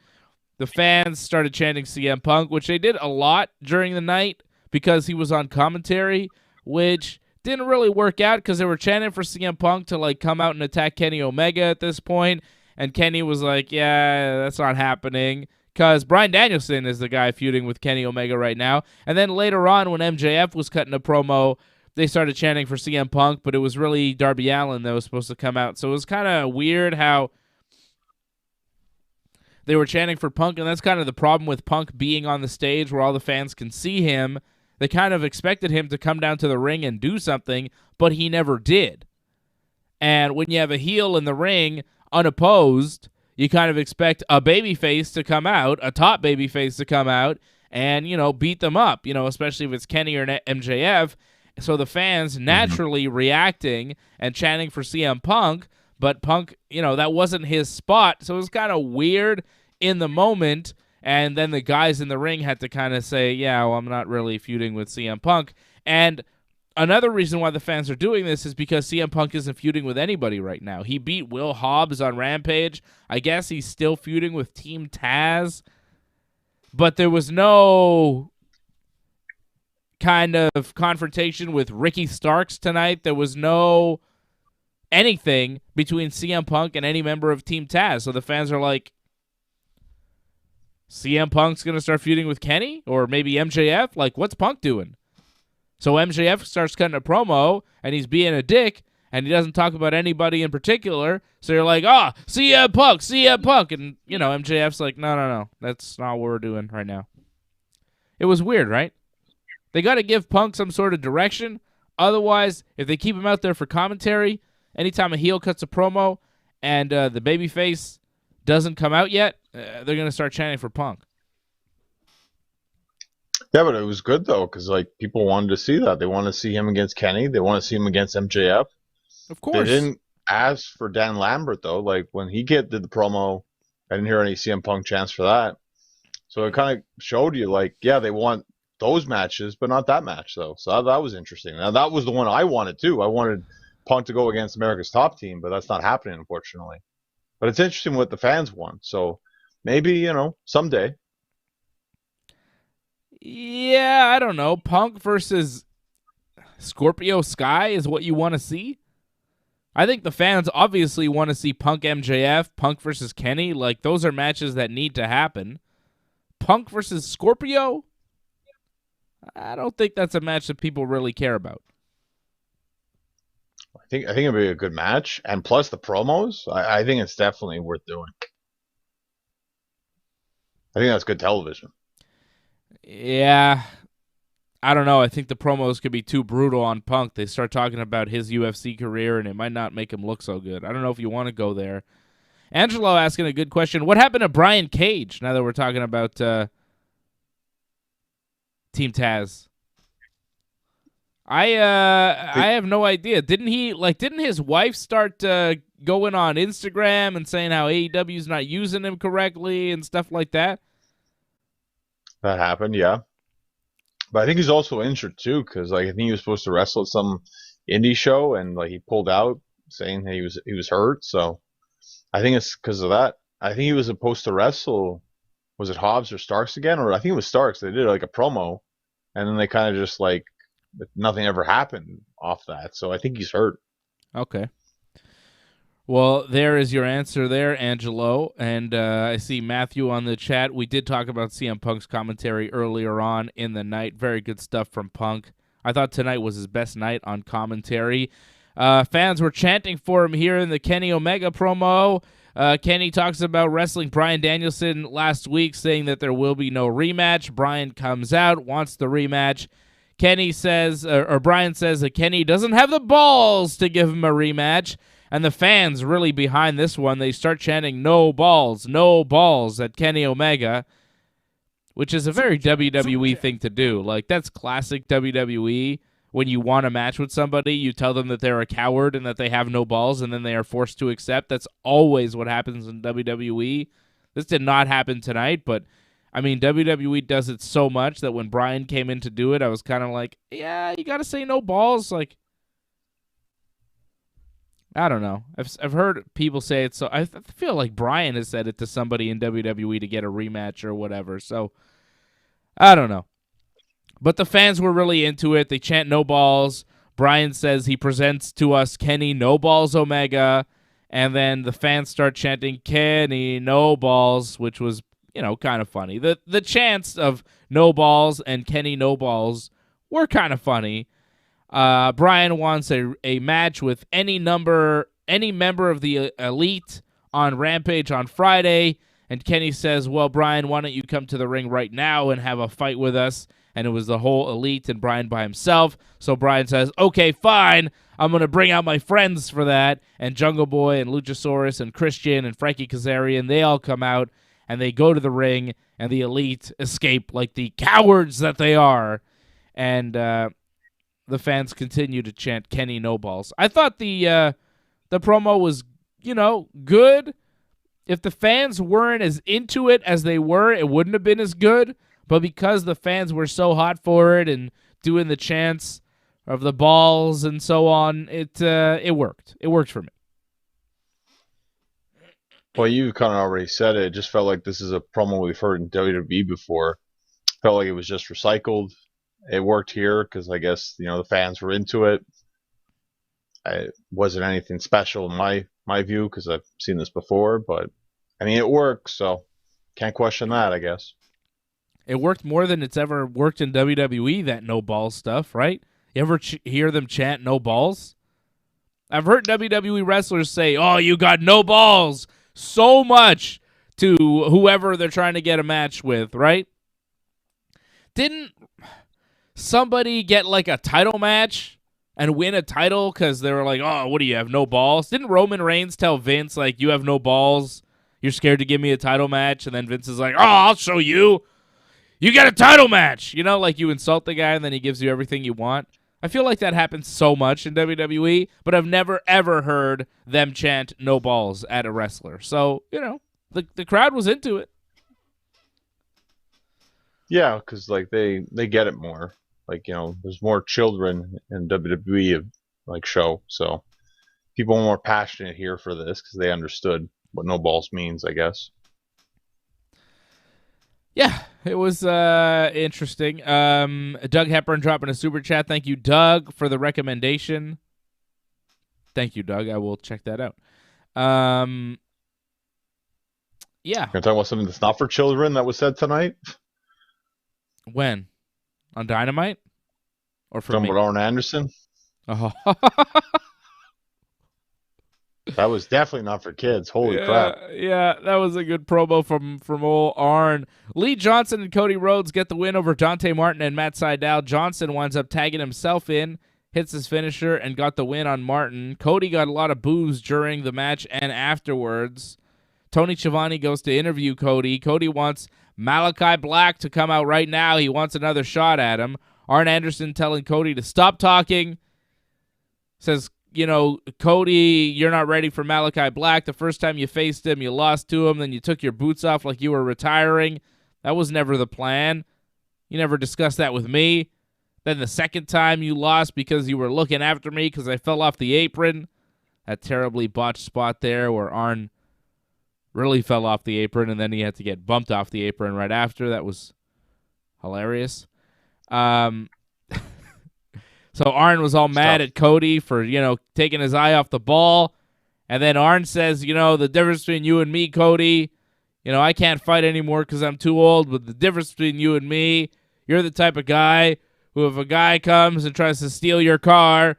The fans started chanting CM Punk, which they did a lot during the night because he was on commentary, which didn't really work out because they were chanting for CM Punk to, like, come out and attack Kenny Omega at this point. And Kenny was like, yeah, that's not happening. Because Bryan Danielson is the guy feuding with Kenny Omega right now. And then later on, when MJF was cutting a promo, they started chanting for CM Punk, but it was really Darby Allin that was supposed to come out. So it was kind of weird how they were chanting for Punk, and that's kind of the problem with Punk being on the stage where all the fans can see him. They kind of expected him to come down to the ring and do something, but he never did. And when you have a heel in the ring unopposed, you kind of expect a babyface to come out, a top babyface to come out and, beat them up, especially if it's Kenny or MJF. So the fans naturally reacting and chanting for CM Punk, but Punk, that wasn't his spot. So it was kind of weird in the moment. And then the guys in the ring had to kind of say, yeah, well, I'm not really feuding with CM Punk. And another reason why the fans are doing this is because CM Punk isn't feuding with anybody right now. He beat Will Hobbs on Rampage. I guess he's still feuding with Team Taz. But there was no kind of confrontation with Ricky Starks tonight. There was no anything between CM Punk and any member of Team Taz. So the fans are like, CM Punk's going to start feuding with Kenny? Or maybe MJF? Like, what's Punk doing? So MJF starts cutting a promo, and he's being a dick, and he doesn't talk about anybody in particular. So you're like, CM Punk, CM Punk. And, MJF's like, no, that's not what we're doing right now. It was weird, right? They got to give Punk some sort of direction. Otherwise, if they keep him out there for commentary, anytime a heel cuts a promo and the babyface doesn't come out yet, they're going to start chanting for Punk. Yeah, but it was good, though, because people wanted to see that. They want to see him against Kenny. They want to see him against MJF. Of course. They didn't ask for Dan Lambert, though. When he did the promo, I didn't hear any CM Punk chants for that. So it kind of showed you, they want those matches, but not that match, though. So that was interesting. Now, that was the one I wanted, too. I wanted Punk to go against America's Top Team, but that's not happening, unfortunately. But it's interesting what the fans want. So maybe, someday. Yeah, I don't know. Punk versus Scorpio Sky is what you want to see? I think the fans obviously want to see Punk MJF, Punk versus Kenny. Those are matches that need to happen. Punk versus Scorpio? I don't think that's a match that people really care about. I think it'd be a good match, and plus the promos, I think it's definitely worth doing. I think that's good television. Yeah, I don't know. I think the promos could be too brutal on Punk. They start talking about his UFC career, and it might not make him look so good. I don't know if you want to go there. Angelo asking a good question. What happened to Brian Cage, now that we're talking about Team Taz? I have no idea. Didn't his wife start going on Instagram and saying how AEW's not using him correctly and stuff like that? That happened, yeah. But I think he's also injured too, because I think he was supposed to wrestle at some indie show, and he pulled out, saying that he was hurt. So I think it's because of that. I think he was supposed to wrestle. Was it Hobbs or Starks again? Or I think it was Starks. They did a promo, and then they kind of just nothing ever happened off that. So I think he's hurt. Okay. Well, there is your answer there, Angelo. And I see Matthew on the chat. We did talk about CM Punk's commentary earlier on in the night. Very good stuff from Punk. I thought tonight was his best night on commentary. Fans were chanting for him here in the Kenny Omega promo. Kenny talks about wrestling Bryan Danielson last week, saying that there will be no rematch. Bryan comes out, wants the rematch. Kenny says, or Bryan says that Kenny doesn't have the balls to give him a rematch. And the fans really behind this one, they start chanting no balls at Kenny Omega, which is a very WWE thing to do. That's classic WWE. When you want a match with somebody, you tell them that they're a coward and that they have no balls, and then they are forced to accept. That's always what happens in WWE. This did not happen tonight, but WWE does it so much that when Bryan came in to do it, I was kind of like, yeah, you got to say no balls. I don't know. I've heard people say it, so I feel like Bryan has said it to somebody in WWE to get a rematch or whatever. So I don't know. But the fans were really into it. They chant no balls. Bryan says he presents to us Kenny no balls Omega, and then the fans start chanting Kenny no balls, which was kind of funny. The chants of no balls and Kenny no balls were kind of funny. Bryan wants a match with any member of the Elite on Rampage on Friday, and Kenny says, well, Bryan, why don't you come to the ring right now and have a fight with us? and it was the whole Elite and Bryan by himself. So Bryan says, okay, fine, I'm going to bring out my friends for that. And Jungle Boy and Luchasaurus and Christian and Frankie Kazarian, they all come out, and they go to the ring, and the Elite escape like the cowards that they are. And the fans continue to chant Kenny No Balls. I thought the promo was, good. If the fans weren't as into it as they were, it wouldn't have been as good. But because the fans were so hot for it and doing the chants of the balls and so on, it worked. It worked for me. Well, you kind of already said it. It just felt like this is a promo we've heard in WWE before. Felt like it was just recycled. It worked here because I guess the fans were into it. It wasn't anything special in my view because I've seen this before, but I mean it works, so can't question that, I guess. It worked more than it's ever worked in WWE, that no balls stuff, right? You ever hear them chant no balls? I've heard WWE wrestlers say, "Oh, you got no balls," so much to whoever they're trying to get a match with, right? Didn't somebody get like a title match and win a title because they were like, "Oh, what do you have, no balls?" Didn't Roman Reigns tell Vince, like, "You have no balls, you're scared to give me a title match," and then Vince is like, "Oh, I'll show you. You get a title match." Like you insult the guy and then he gives you everything you want. I feel like that happens so much in WWE, but I've never, ever heard them chant no balls at a wrestler. So, the crowd was into it. Yeah, because like they get it more. Like, there's more children in WWE show, so people are more passionate here for this because they understood what no balls means, I guess. Yeah, it was interesting. Doug Hepburn dropping a super chat. Thank you, Doug, for the recommendation. Thank you, Doug. I will check that out. Yeah. Can I talk about something that's not for children that was said tonight? When? On Dynamite? Or for Talking me? about Arn Anderson? Oh. That was definitely not for kids. Holy crap. Yeah, that was a good promo from old Arn. Lee Johnson and Cody Rhodes get the win over Dante Martin and Matt Sydal. Johnson winds up tagging himself in, hits his finisher, and got the win on Martin. Cody got a lot of boos during the match and afterwards. Tony Schiavone goes to interview Cody. Cody wants Malachi Black to come out right now. He wants another shot at him. Arn Anderson telling Cody to stop talking. Says, Cody, you're not ready for Malachi Black. The first time you faced him, you lost to him. Then you took your boots off like you were retiring. That was never the plan. You never discussed that with me. Then the second time you lost because you were looking after me because I fell off the apron. That terribly botched spot there where Arn really fell off the apron and then he had to get bumped off the apron right after. That was hilarious. So Arn was all mad at Cody for, taking his eye off the ball. And then Arn says, the difference between you and me, Cody, I can't fight anymore because I'm too old. But the difference between you and me, you're the type of guy who if a guy comes and tries to steal your car,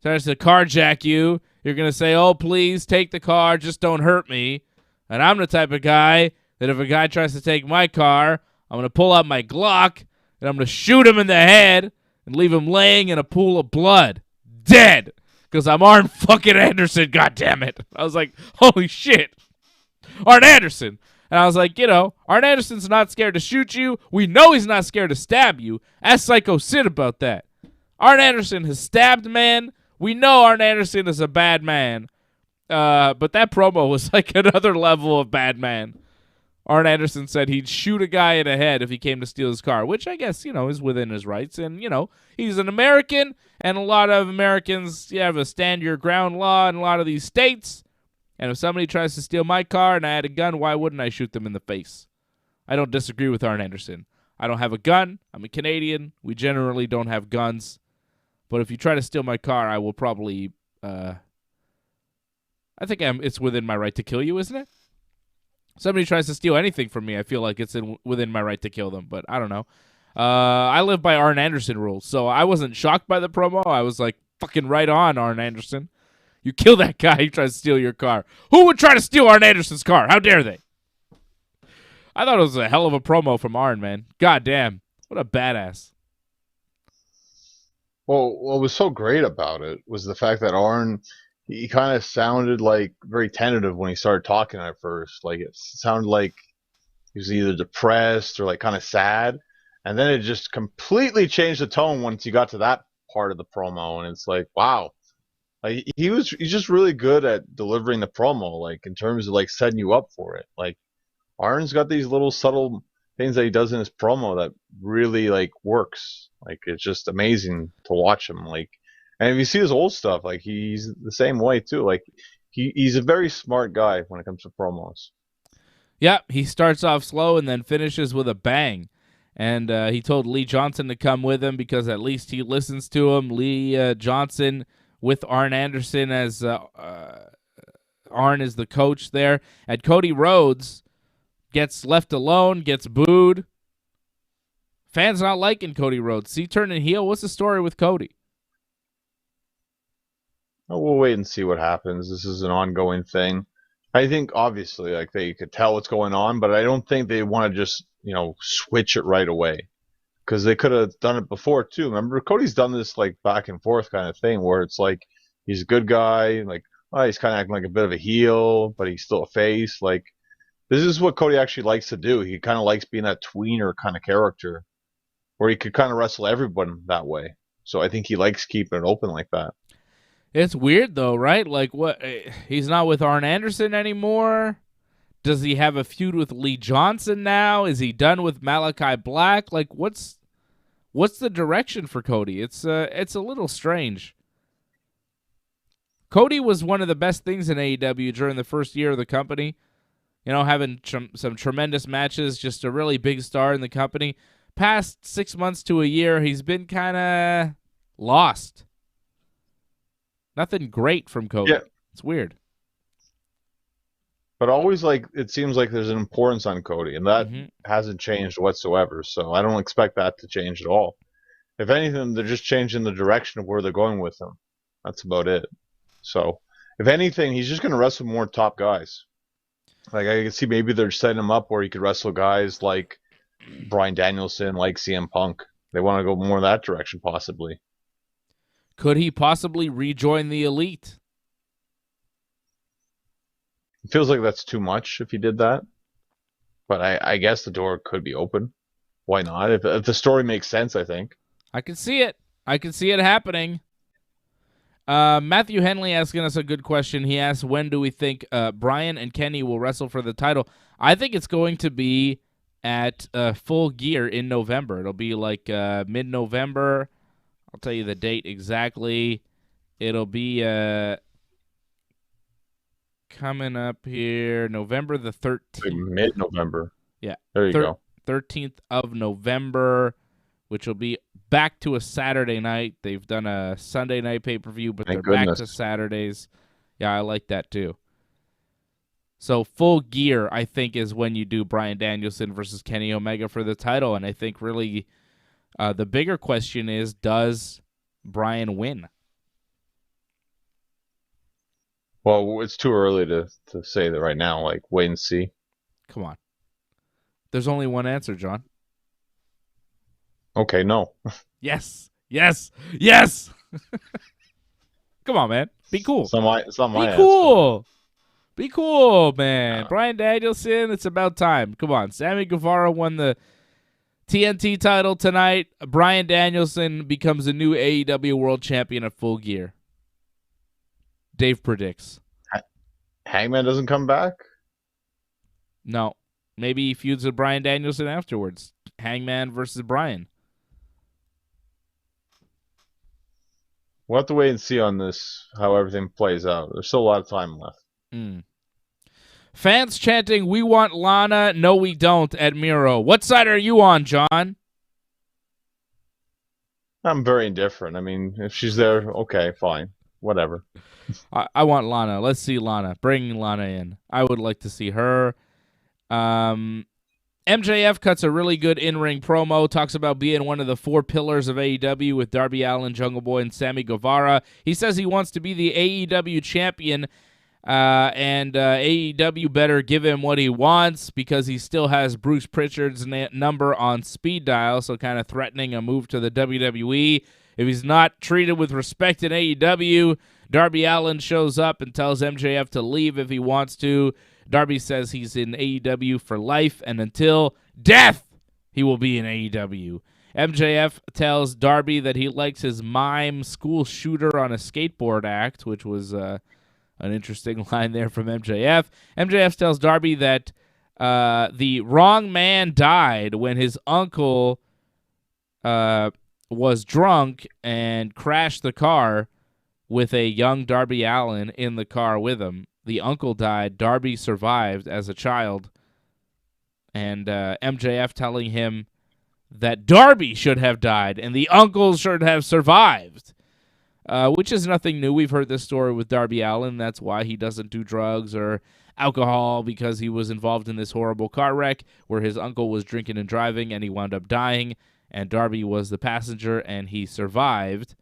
tries to carjack you, you're going to say, "Oh, please take the car. Just don't hurt me." And I'm the type of guy that if a guy tries to take my car, I'm going to pull out my Glock and I'm going to shoot him in the head and leave him laying in a pool of blood, dead, because I'm Arn fucking Anderson, goddammit. I was like, holy shit, Arn Anderson. And I was like, Arn Anderson's not scared to shoot you. We know he's not scared to stab you. Ask Psycho Sid about that. Arn Anderson has stabbed man. We know Arn Anderson is a bad man. But that promo was like another level of bad man. Arn Anderson said he'd shoot a guy in the head if he came to steal his car, which I guess, is within his rights. And, he's an American, and a lot of Americans have a stand your ground law in a lot of these states. And if somebody tries to steal my car and I had a gun, why wouldn't I shoot them in the face? I don't disagree with Arn Anderson. I don't have a gun. I'm a Canadian. We generally don't have guns. But if you try to steal my car, I will probably, I think it's within my right to kill you, isn't it? Somebody tries to steal anything from me, I feel like it's within my right to kill them, but I don't know. I live by Arn Anderson rules, so I wasn't shocked by the promo. I was like, fucking right on, Arn Anderson. You kill that guy who tries to steal your car. Who would try to steal Arn Anderson's car? How dare they? I thought it was a hell of a promo from Arn, man. God damn. What a badass. Well, what was so great about it was the fact that Arn, he kind of sounded like very tentative when he started talking at first. Like it sounded like he was either depressed or like kind of sad, and then it just completely changed the tone once you got to that part of the promo, and it's like, wow, like he's just really good at delivering the promo, like in terms of like setting you up for it. Like Arn's got these little subtle things that he does in his promo that really like works. Like it's just amazing to watch him. Like, and if you see his old stuff, like he's the same way too. Like he's a very smart guy when it comes to promos. Yeah, he starts off slow and then finishes with a bang. And he told Lee Johnson to come with him because at least he listens to him. Lee Johnson with Arn Anderson as Arn is the coach there. And Cody Rhodes gets left alone, gets booed. Fans not liking Cody Rhodes. See, turning heel. What's the story with Cody? Oh, we'll wait and see what happens. This is an ongoing thing. I think obviously like they could tell what's going on, but I don't think they want to just, switch it right away. Because they could have done it before too. Remember, Cody's done this like back and forth kind of thing where it's like he's a good guy, like he's kind of acting like a bit of a heel, but he's still a face. Like this is what Cody actually likes to do. He kind of likes being that tweener kind of character where he could kind of wrestle everyone that way. So I think he likes keeping it open like that. It's weird though, right? Like what? He's not with Arn Anderson anymore. Does he have a feud with Lee Johnson now? Is he done with Malachi Black? Like what's the direction for Cody? It's a little strange. Cody was one of the best things in AEW during the first year of the company. Having some tremendous matches, just a really big star in the company. Past 6 months to a year, he's been kind of lost. Nothing great from Cody. Yeah. It's weird. But always like it seems like there's an importance on Cody, and that hasn't changed whatsoever. So I don't expect that to change at all. If anything, they're just changing the direction of where they're going with him. That's about it. So if anything, he's just going to wrestle more top guys. Like I can see maybe they're setting him up where he could wrestle guys like Bryan Danielson, like CM Punk. They want to go more in that direction, possibly. Could he possibly rejoin the Elite? It feels like that's too much if he did that. But I guess the door could be open. Why not? If the story makes sense, I think. I can see it. I can see it happening. Matthew Henley asking us a good question. He asked, when do we think Bryan and Kenny will wrestle for the title? I think it's going to be at Full Gear in November. It'll be like mid-November. I'll tell you the date exactly. It'll be coming up here, November the 13th. Mid-November. Yeah. There you go. 13th of November, which will be back to a Saturday night. They've done a Sunday night pay-per-view, but they're back to Saturdays. Yeah, I like that too. So Full Gear, I think, is when you do Bryan Danielson versus Kenny Omega for the title, and I think really the bigger question is, does Bryan win? Well, it's too early to say that right now. Like, wait and see. Come on. There's only one answer, John. Okay, no. Yes. Yes. Yes. Come on, man. Be cool. It's not my Be cool. Be cool, man. Bryan Danielson, it's about time. Come on. Sammy Guevara won the TNT title tonight. Bryan Danielson becomes a new AEW World Champion at Full Gear. Dave predicts. Hangman doesn't come back? No. Maybe he feuds with Bryan Danielson afterwards. Hangman versus Bryan. We'll have to wait and see on this, how everything plays out. There's still a lot of time left. Fans chanting, "We want Lana, no we don't," at Miro. What side are you on, John? I'm very indifferent. I mean, if she's there, okay, fine. Whatever. I want Lana. Let's see Lana. Bring Lana in. I would like to see her. MJF cuts a really good in-ring promo, talks about being one of the 4 pillars of AEW with Darby Allin, Jungle Boy, and Sammy Guevara. He says he wants to be the AEW champion, and AEW better give him what he wants because he still has Bruce Pritchard's number on speed dial, so kind of threatening a move to the WWE. If he's not treated with respect in AEW, Darby Allin shows up and tells MJF to leave if he wants to. Darby says he's in AEW for life, and until death, he will be in AEW. MJF tells Darby that he likes his mime school shooter on a skateboard act, which was an interesting line there from MJF. MJF tells Darby that the wrong man died when his uncle was drunk and crashed the car with a young Darby Allin in the car with him. The uncle died. Darby survived as a child. And MJF telling him that Darby should have died and the uncle should have survived, which is nothing new. We've heard this story with Darby Allin. That's why he doesn't do drugs or alcohol, because he was involved in this horrible car wreck where his uncle was drinking and driving and he wound up dying, and Darby was the passenger and he survived.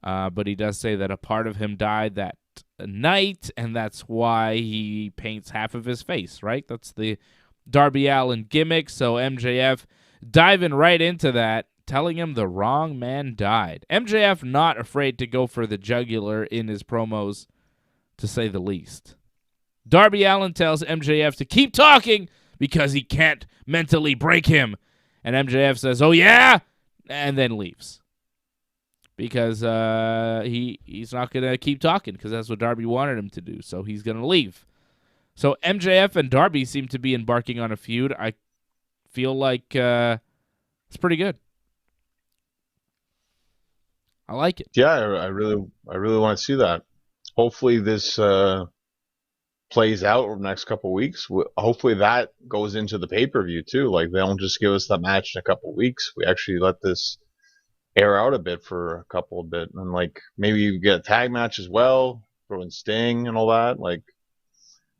But he does say that a part of him died that night, and that's why he paints half of his face, right? That's the Darby Allin gimmick. So MJF diving right into that, telling him the wrong man died. MJF not afraid to go for the jugular in his promos, to say the least. Darby Allin tells MJF to keep talking because he can't mentally break him. And MJF says, "Oh yeah?" and then leaves. Because he's not going to keep talking, because that's what Darby wanted him to do. So he's going to leave. So MJF and Darby seem to be embarking on a feud. I feel like it's pretty good. I like it. Yeah, I really want to see that. Hopefully this plays out over the next couple of weeks. Hopefully that goes into the pay-per-view too. Like, they don't just give us that match in a couple of weeks. We actually let this air out a bit for a couple of bit, and like maybe you get a tag match as well, throw in Sting and all that. Like,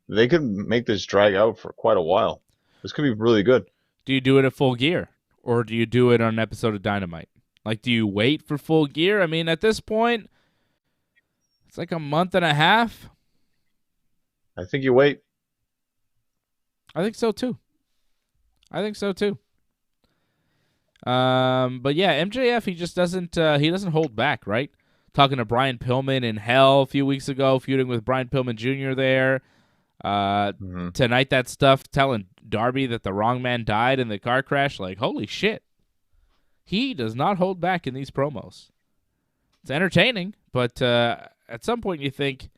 they could make this drag out for quite a while. This could be really good. Do you do it at Full Gear, or do you do it on an episode of Dynamite? Like, do you wait for Full Gear? I mean, at this point, it's like a month and a half. I think you wait. I think so too. But yeah, MJF, he just doesn't hold back, right? Talking to Brian Pillman in Hell a few weeks ago, feuding with Brian Pillman Jr. there. Tonight, that stuff, telling Darby that the wrong man died in the car crash. Like, holy shit. He does not hold back in these promos. It's entertaining, but at some point you think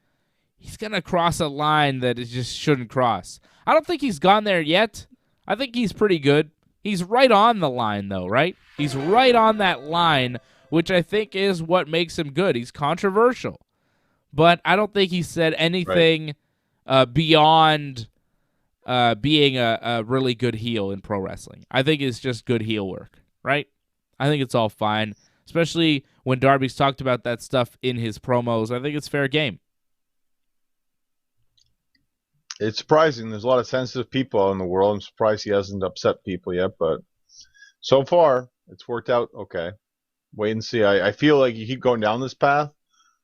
he's going to cross a line that it just shouldn't cross. I don't think he's gone there yet. I think he's pretty good. He's right on the line, though, right? He's right on that line, which I think is what makes him good. He's controversial, but I don't think he said anything beyond being a really good heel in pro wrestling. I think it's just good heel work, right? I think it's all fine, especially when Darby's talked about that stuff in his promos. I think it's fair game. It's surprising. There's a lot of sensitive people out in the world. I'm surprised he hasn't upset people yet, but so far it's worked out okay. Wait and see. I feel like you keep going down this path,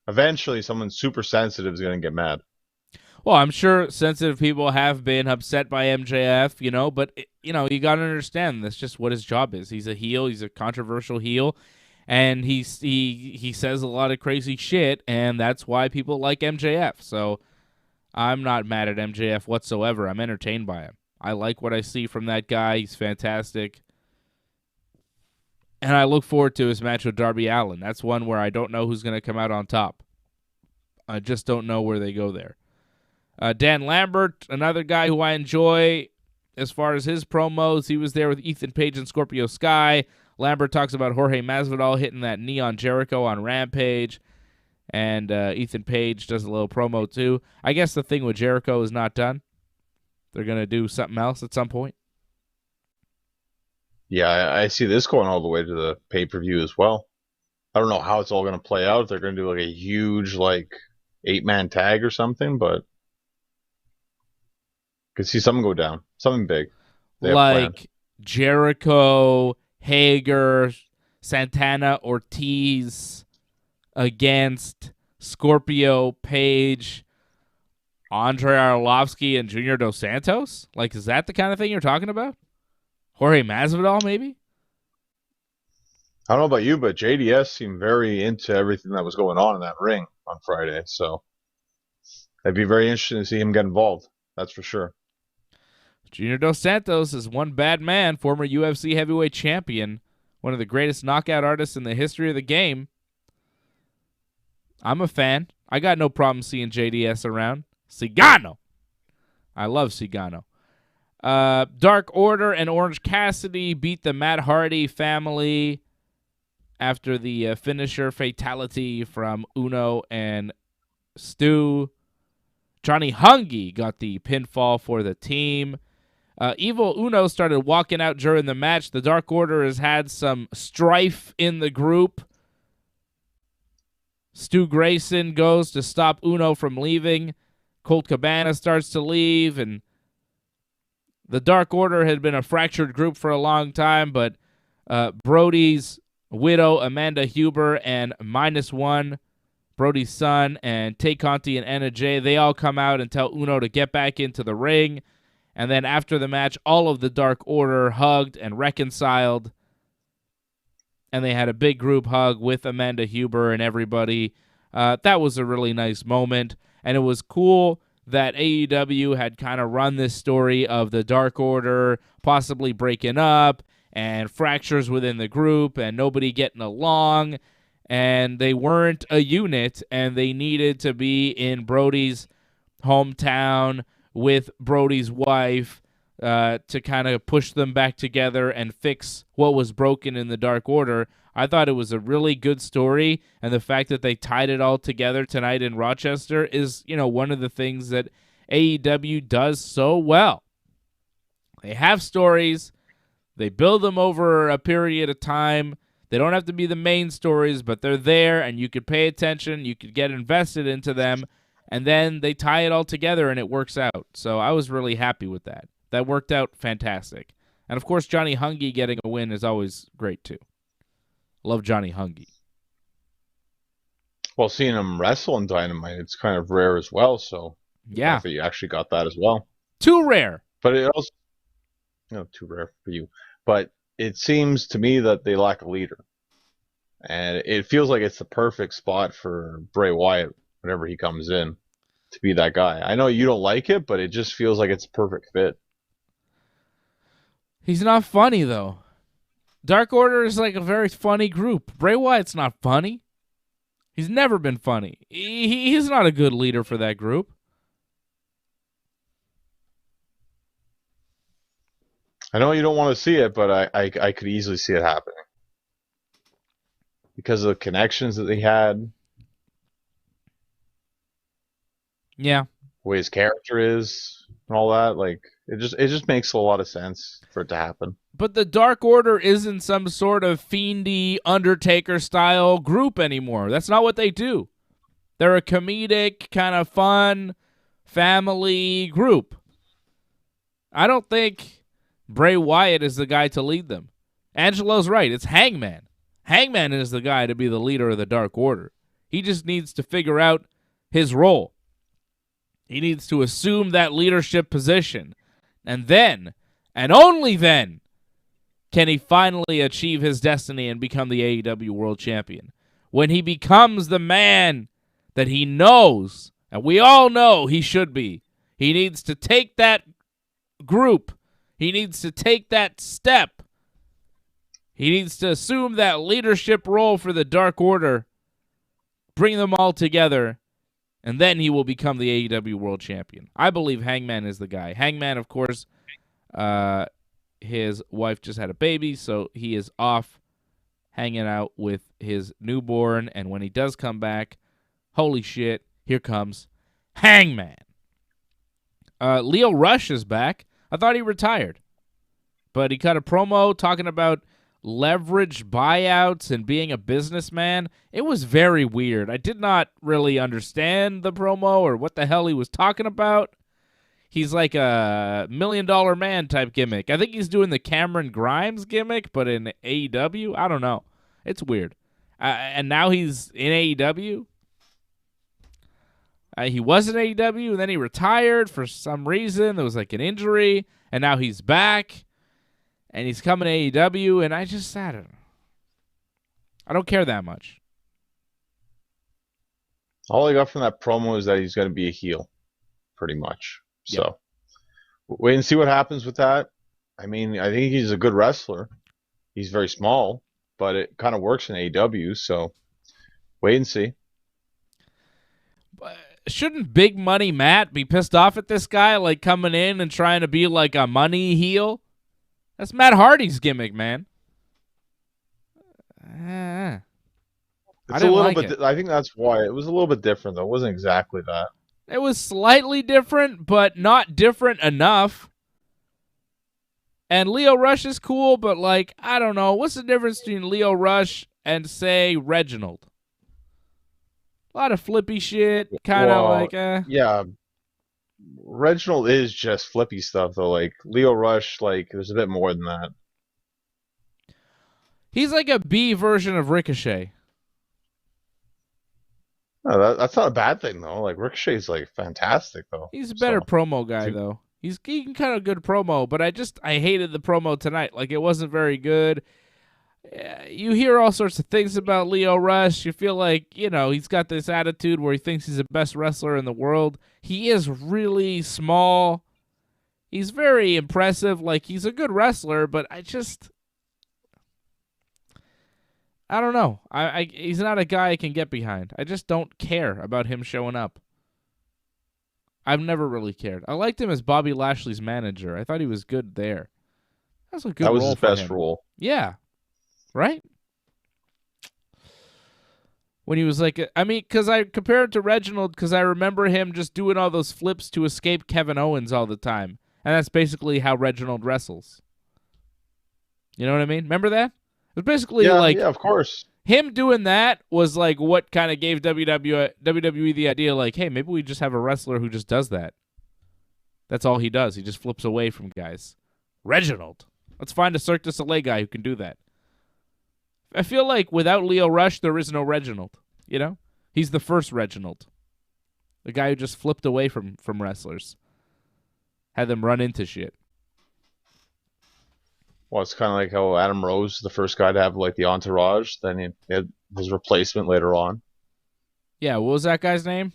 eventually someone super sensitive is going to get mad. Well, I'm sure sensitive people have been upset by MJF, but, you got to understand that's just what his job is. He's a heel. He's a controversial heel, and he says a lot of crazy shit, and that's why people like MJF. So I'm not mad at MJF whatsoever. I'm entertained by him. I like what I see from that guy. He's fantastic. And I look forward to his match with Darby Allin. That's one where I don't know who's going to come out on top. I just don't know where they go there. Dan Lambert, another guy who I enjoy as far as his promos. He was there with Ethan Page and Scorpio Sky. Lambert talks about Jorge Masvidal hitting that knee on Jericho on Rampage. And Ethan Page does a little promo, too. I guess the thing with Jericho is not done. They're going to do something else at some point. Yeah, I see this going all the way to the pay-per-view as well. I don't know how it's all going to play out. If they're going to do like a huge 8-man tag or something, but could see something go down. Something big. Like Jericho, Hager, Santana, Ortiz against Scorpio, Page, Andre Arlovsky, and Junior Dos Santos? Like, is that the kind of thing you're talking about? Jorge Masvidal, maybe? I don't know about you, but JDS seemed very into everything that was going on in that ring on Friday. So it'd be very interesting to see him get involved. That's for sure. Junior Dos Santos is one bad man, former UFC heavyweight champion, one of the greatest knockout artists in the history of the game. I'm a fan. I got no problem seeing JDS around. Cigano. I love Cigano. Dark Order and Orange Cassidy beat the Matt Hardy family after the finisher fatality from Uno and Stu. Johnny Hungy got the pinfall for the team. Evil Uno started walking out during the match. The Dark Order has had some strife in the group. Stu Grayson goes to stop Uno from leaving. Colt Cabana starts to leave, and the Dark Order had been a fractured group for a long time, but Brody's widow, Amanda Huber, and -1, Brody's son, and Tay Conti and Anna Jay, they all come out and tell Uno to get back into the ring. And then after the match, all of the Dark Order hugged and reconciled. And they had a big group hug with Amanda Huber and everybody. That was a really nice moment. And it was cool that AEW had kind of run this story of the Dark Order possibly breaking up and fractures within the group and nobody getting along. And they weren't a unit, and they needed to be in Brody's hometown with Brody's wife to kind of push them back together and fix what was broken in the Dark Order. I thought it was a really good story, and the fact that they tied it all together tonight in Rochester is, one of the things that AEW does so well. They have stories. They build them over a period of time. They don't have to be the main stories, but they're there, and you could pay attention. You could get invested into them, and then they tie it all together, and it works out. So I was really happy with that. That worked out fantastic. And, of course, Johnny Hungy getting a win is always great, too. Love Johnny Hungy. Well, seeing him wrestle in Dynamite, it's kind of rare as well. So yeah, you actually got that as well. Too rare. But it also, too rare for you. But it seems to me that they lack a leader. And it feels like it's the perfect spot for Bray Wyatt whenever he comes in to be that guy. I know you don't like it, but it just feels like it's a perfect fit. He's not funny, though. Dark Order is like a very funny group. Bray Wyatt's not funny. He's never been funny. He's not a good leader for that group. I know you don't want to see it, but I could easily see it happening. Because of the connections that they had. Yeah. The way his character is and all that. Like, it just makes a lot of sense for it to happen. But the Dark Order isn't some sort of fiendy Undertaker-style group anymore. That's not what they do. They're a comedic, kind of fun, family group. I don't think Bray Wyatt is the guy to lead them. Angelo's right. It's Hangman. Hangman is the guy to be the leader of the Dark Order. He just needs to figure out his role. He needs to assume that leadership position. And then, and only then, can he finally achieve his destiny and become the AEW World Champion. When he becomes the man that he knows, and we all know he should be, he needs to take that group. He needs to take that step. He needs to assume that leadership role for the Dark Order, bring them all together, and then he will become the AEW World Champion. I believe Hangman is the guy. Hangman, of course, his wife just had a baby, so he is off hanging out with his newborn, and when he does come back, holy shit, here comes Hangman. Leo Rush is back. I thought he retired, but he cut a promo talking about leverage buyouts and being a businessman. It was very weird. I did not really understand the promo or what the hell he was talking about. He's like a $1 million man type gimmick. I think he's doing the Cameron Grimes gimmick, but in AEW. I don't know. It's weird. And now he's in AEW. He was in AEW, and then he retired for some reason. There was like an injury, and now he's back. And he's coming to AEW, and I don't know. I don't care that much. All I got from that promo is that he's going to be a heel, pretty much. Yep. So wait and see what happens with that. I mean, I think he's a good wrestler. He's very small, but it kind of works in AEW. So wait and see. Shouldn't Big Money Matt be pissed off at this guy, like coming in and trying to be like a money heel? That's Matt Hardy's gimmick, man. It's a little bit. I think that's why it was a little bit different, though. It wasn't exactly that. It was slightly different, but not different enough. And Leo Rush is cool, but like, I don't know. What's the difference between Leo Rush and, say, Reginald? A lot of flippy shit, kind of like, Yeah, Reginald is just flippy stuff, though. Like, Leo Rush, like, there's a bit more than that. He's like a B version of Ricochet. No, that's not a bad thing, though. Like, Ricochet's, like, fantastic, though. He's a better promo guy, though. He can kind of good promo, but I hated the promo tonight. Like, it wasn't very good. You hear all sorts of things about Leo Rush. You feel like, you know, he's got this attitude where he thinks he's the best wrestler in the world. He is really small. He's very impressive. Like, he's a good wrestler, but I don't know. He's not a guy I can get behind. I just don't care about him showing up. I've never really cared. I liked him as Bobby Lashley's manager. I thought he was good there. That was a good role. That was his best role. Yeah. Right? When he was like, I mean, because I compare it to Reginald because I remember him just doing all those flips to escape Kevin Owens all the time. And that's basically how Reginald wrestles. You know what I mean? Remember that? It was basically yeah, like... of course. Him doing that was like what kind of gave WWE the idea, like, hey, maybe we just have a wrestler who just does that. That's all he does. He just flips away from guys. Reginald. Let's find a Cirque du Soleil guy who can do that. I feel like without Leo Rush, there is no Reginald. You know? He's the first Reginald. The guy who just flipped away from wrestlers. Had them run into shit. Well, it's kind of like how Adam Rose, the first guy to have like the entourage, then he had his replacement later on. Yeah, what was that guy's name?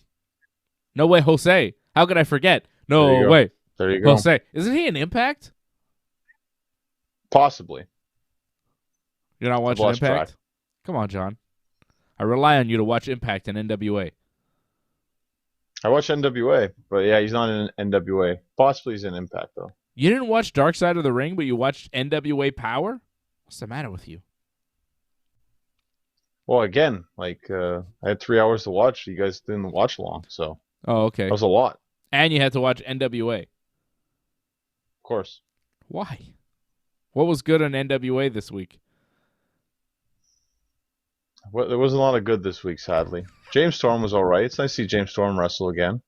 No Way Jose. How could I forget? No way. There you go. Jose. Isn't he an Impact? Possibly. You're not watching Impact? Come on, John. I rely on you to watch Impact and NWA. I watch NWA, but yeah, he's not in NWA. Possibly he's in Impact, though. You didn't watch Dark Side of the Ring, but you watched NWA Power? What's the matter with you? Well, again, like, I had 3 hours to watch. You guys didn't watch long, so. Oh, okay. That was a lot. And you had to watch NWA. Of course. Why? What was good on NWA this week? Well, there wasn't a lot of good this week, sadly. James Storm was all right. It's nice to see James Storm wrestle again.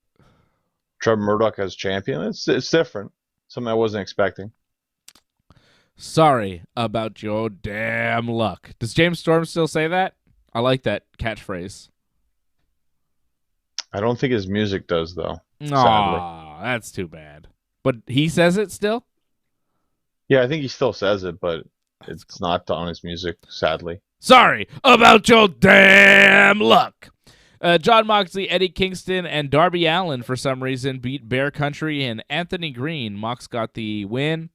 Trevor Murdoch as champion. It's different. Something I wasn't expecting. Sorry about your damn luck. Does James Storm still say that? I like that catchphrase. I don't think his music does, though. Aw, that's too bad. But he says it still? Yeah, I think he still says it, but it's not on his music, sadly. Sorry about your damn luck. John Moxley, Eddie Kingston, and Darby Allin, for some reason, beat Bear Country and Anthony Green. Mox got the win.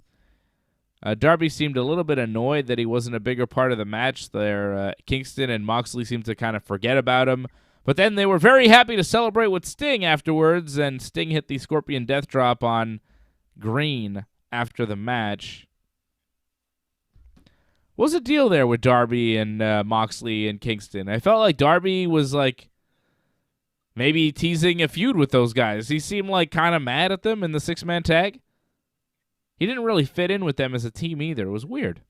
Darby seemed a little bit annoyed that he wasn't a bigger part of the match there. Kingston and Moxley seemed to kind of forget about him. But then they were very happy to celebrate with Sting afterwards, and Sting hit the Scorpion Death Drop on Green after the match. What was the deal there with Darby and Moxley and Kingston? I felt like Darby was like maybe teasing a feud with those guys. He seemed like kind of mad at them in the 6-man tag. He didn't really fit in with them as a team either. It was weird.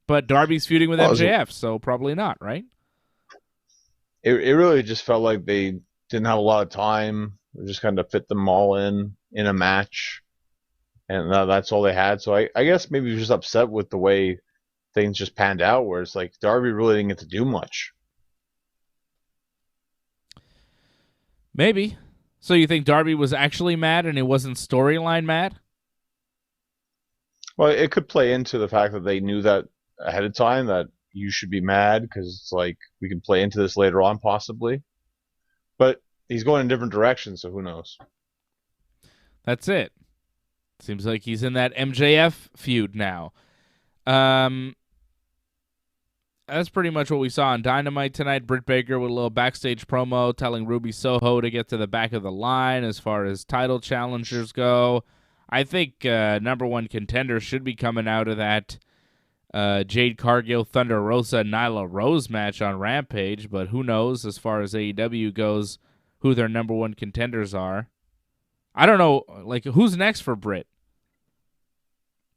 But Darby's feuding with MJF, so probably not, right? It really just felt like they didn't have a lot of time. They just kind of fit them all in a match. And that's all they had. So I guess maybe he was just upset with the way things just panned out, where it's like Darby really didn't get to do much. Maybe. So you think Darby was actually mad and it wasn't storyline mad? Well, it could play into the fact that they knew that ahead of time that you should be mad because it's like we can play into this later on possibly. But he's going in different directions, so who knows? That's it. Seems like he's in that MJF feud now. That's pretty much what we saw on Dynamite tonight. Britt Baker with a little backstage promo telling Ruby Soho to get to the back of the line as far as title challengers go. I think number one contender should be coming out of that Jade Cargill, Thunder Rosa, Nyla Rose match on Rampage, but who knows as far as AEW goes who their number one contenders are. I don't know, like, who's next for Britt?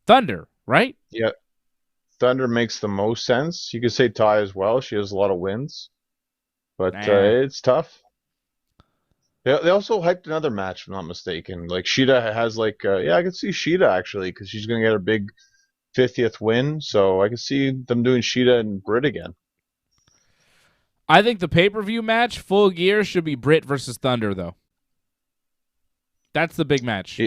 Thunder, right? Yeah. Thunder makes the most sense. You could say Ty as well. She has a lot of wins. But it's tough. They also hyped another match, if I'm not mistaken. Like, Sheeta has, like, I could see Sheeta, actually, because she's going to get her big 50th win. So I could see them doing Sheeta and Britt again. I think the pay-per-view match, Full Gear, should be Britt versus Thunder, though. That's the big match.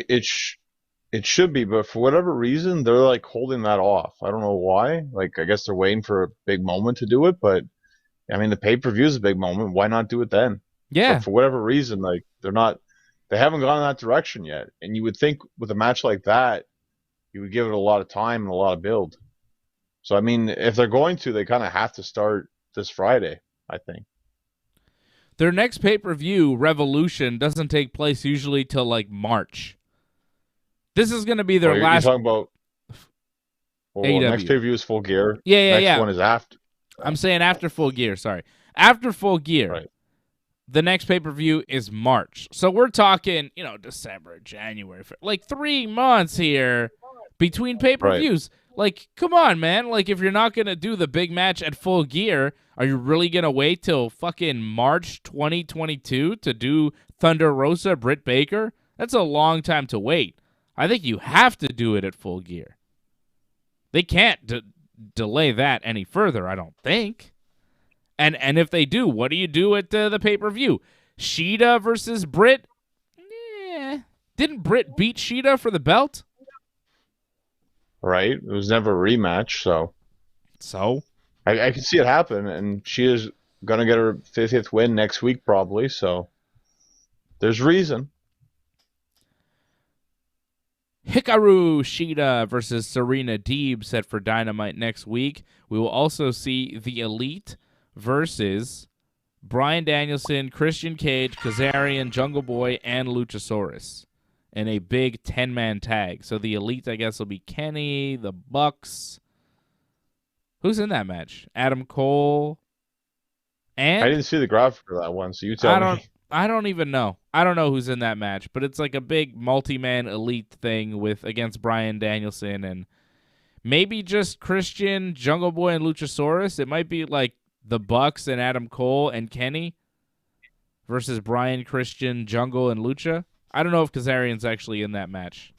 It should be, but for whatever reason, they're like holding that off. I don't know why. Like, I guess they're waiting for a big moment to do it, but I mean, the pay-per-view is a big moment. Why not do it then? Yeah. But for whatever reason, like, they haven't gone in that direction yet. And you would think with a match like that, you would give it a lot of time and a lot of build. So, I mean, if they're going to, they kind of have to start this Friday, I think. Their next pay-per-view, Revolution, doesn't take place usually till like March. This is going to be their last. You're talking about. Well, next pay-per-view is Full Gear. Yeah. Next one is after. I'm saying after Full Gear. Sorry, after Full Gear. Right. The next pay-per-view is March, so we're talking, December, January, like 3 months here between pay-per-views. Right. Like, come on, man. Like, if you're not gonna do the big match at Full Gear, are you really gonna wait till fucking March 2022 to do Thunder Rosa, Britt Baker? That's a long time to wait. I think you have to do it at Full Gear. They can't delay that any further, I don't think. And if they do, what do you do at the pay-per-view? Sheeta versus Britt? Didn't Britt beat Sheeta for the belt? Right. It was never a rematch, so. I can see it happen, and Sheeta's going to get her 50th win next week probably, so there's reason. Hikaru Shida versus Serena Deeb set for Dynamite next week. We will also see The Elite versus Bryan Danielson, Christian Cage, Kazarian, Jungle Boy, and Luchasaurus in a big 10-man tag. So The Elite, I guess, will be Kenny, the Bucks. Who's in that match? Adam Cole. And I didn't see the graphic for that one, so you tell me. I don't even know. I don't know who's in that match, but it's like a big multi-man elite thing against Bryan Danielson and maybe just Christian, Jungle Boy, and Luchasaurus. It might be like the Bucks and Adam Cole and Kenny versus Bryan, Christian, Jungle, and Lucha. I don't know if Kazarian's actually in that match.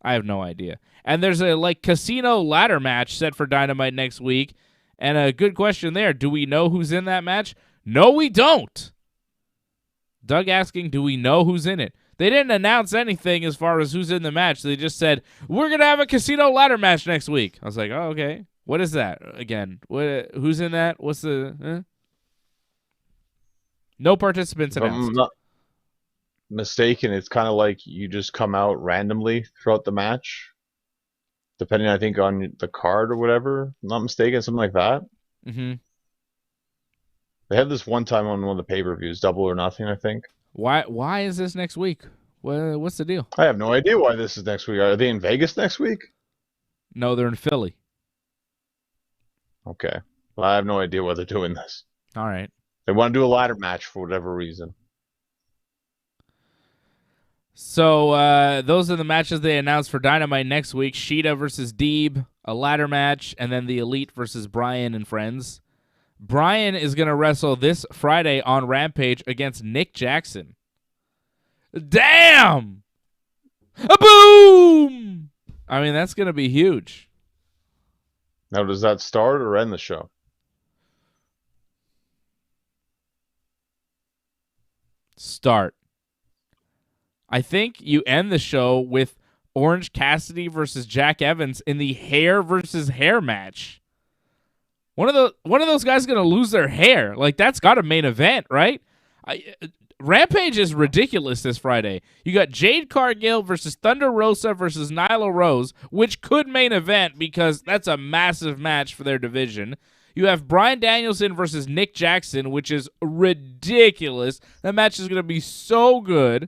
I have no idea. And there's a casino ladder match set for Dynamite next week. And a good question there. Do we know who's in that match? No, we don't. Doug asking, do we know who's in it? They didn't announce anything as far as who's in the match. They just said, we're going to have a casino ladder match next week. I was like, oh, okay. What is that? Again, who's in that? What's the... No participants announced. If I'm not mistaken, it's kind of like you just come out randomly throughout the match, depending, I think, on the card or whatever. If I'm not mistaken, something like that. Mm-hmm. They had this one time on one of the pay-per-views, Double or Nothing, I think. Why is this next week? What's the deal? I have no idea why this is next week. Are they in Vegas next week? No, they're in Philly. Okay. Well, I have no idea why they're doing this. All right. They want to do a ladder match for whatever reason. So those are the matches they announced for Dynamite next week. Sheeta versus Deeb, a ladder match, and then the Elite versus Bryan and friends. Bryan is going to wrestle this Friday on Rampage against Nick Jackson. Damn! A boom! I mean, that's going to be huge. Now, does that start or end the show? Start. I think you end the show with Orange Cassidy versus Jack Evans in the hair versus hair match. One of those guys going to lose their hair. Like, that's got a main event, right? Rampage is ridiculous this Friday. You got Jade Cargill versus Thunder Rosa versus Nyla Rose, which could main event because that's a massive match for their division. You have Bryan Danielson versus Nick Jackson, which is ridiculous. That match is going to be so good.